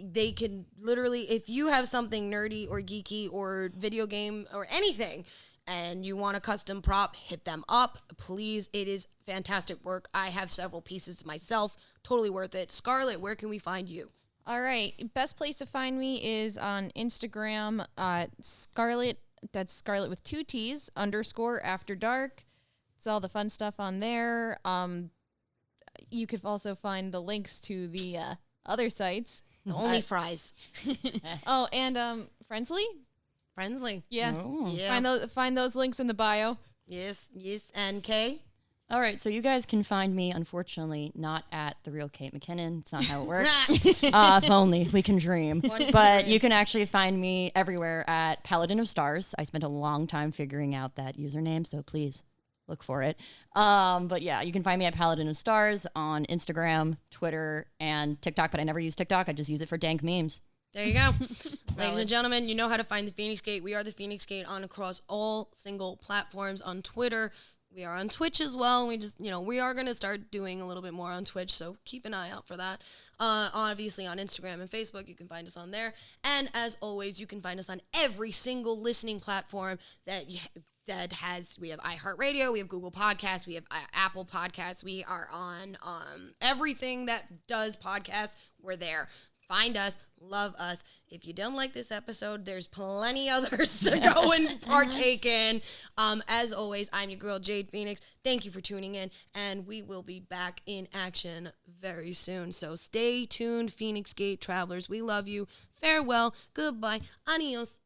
They can literally, if you have something nerdy or geeky or video game or anything, and you want a custom prop, hit them up, please. It is fantastic work. I have several pieces myself. Totally worth it. Scarlett, where can we find you? All right. Best place to find me is on Instagram, Scarlett, that's Scarlett with 2 T's, _after dark. It's all the fun stuff on there. You could also find the links to the other sites. The only fries. Oh, and Friendsly? Friendly. Yeah. Oh. Yeah. Find those links in the bio. Yes. And Kay? All right, so you guys can find me, unfortunately, not at The Real Kate McKinnon. It's not how it works. If only we can dream. But you can actually find me everywhere at Paladin of Stars. I spent a long time figuring out that username, so please look for it. But yeah, you can find me at Paladin of Stars on Instagram, Twitter, and TikTok. But I never use TikTok. I just use it for dank memes. There you go. Ladies and gentlemen, you know how to find the Feinics Gate. We are the Feinics Gate on across all single platforms on Twitter. We are on Twitch as well. We just, we are going to start doing a little bit more on Twitch, so keep an eye out for that. Obviously on Instagram and Facebook, you can find us on there. And as always, you can find us on every single listening platform that has, we have iHeartRadio, we have Google Podcasts, we have Apple Podcasts, we are on everything that does podcasts, we're there. Find us, love us. If you don't like this episode, there's plenty others to go and partake in. As always, I'm your girl, Jade Feinics. Thank you for tuning in, and we will be back in action very soon. So stay tuned, Feinics Gate travelers. We love you. Farewell. Goodbye. Adios.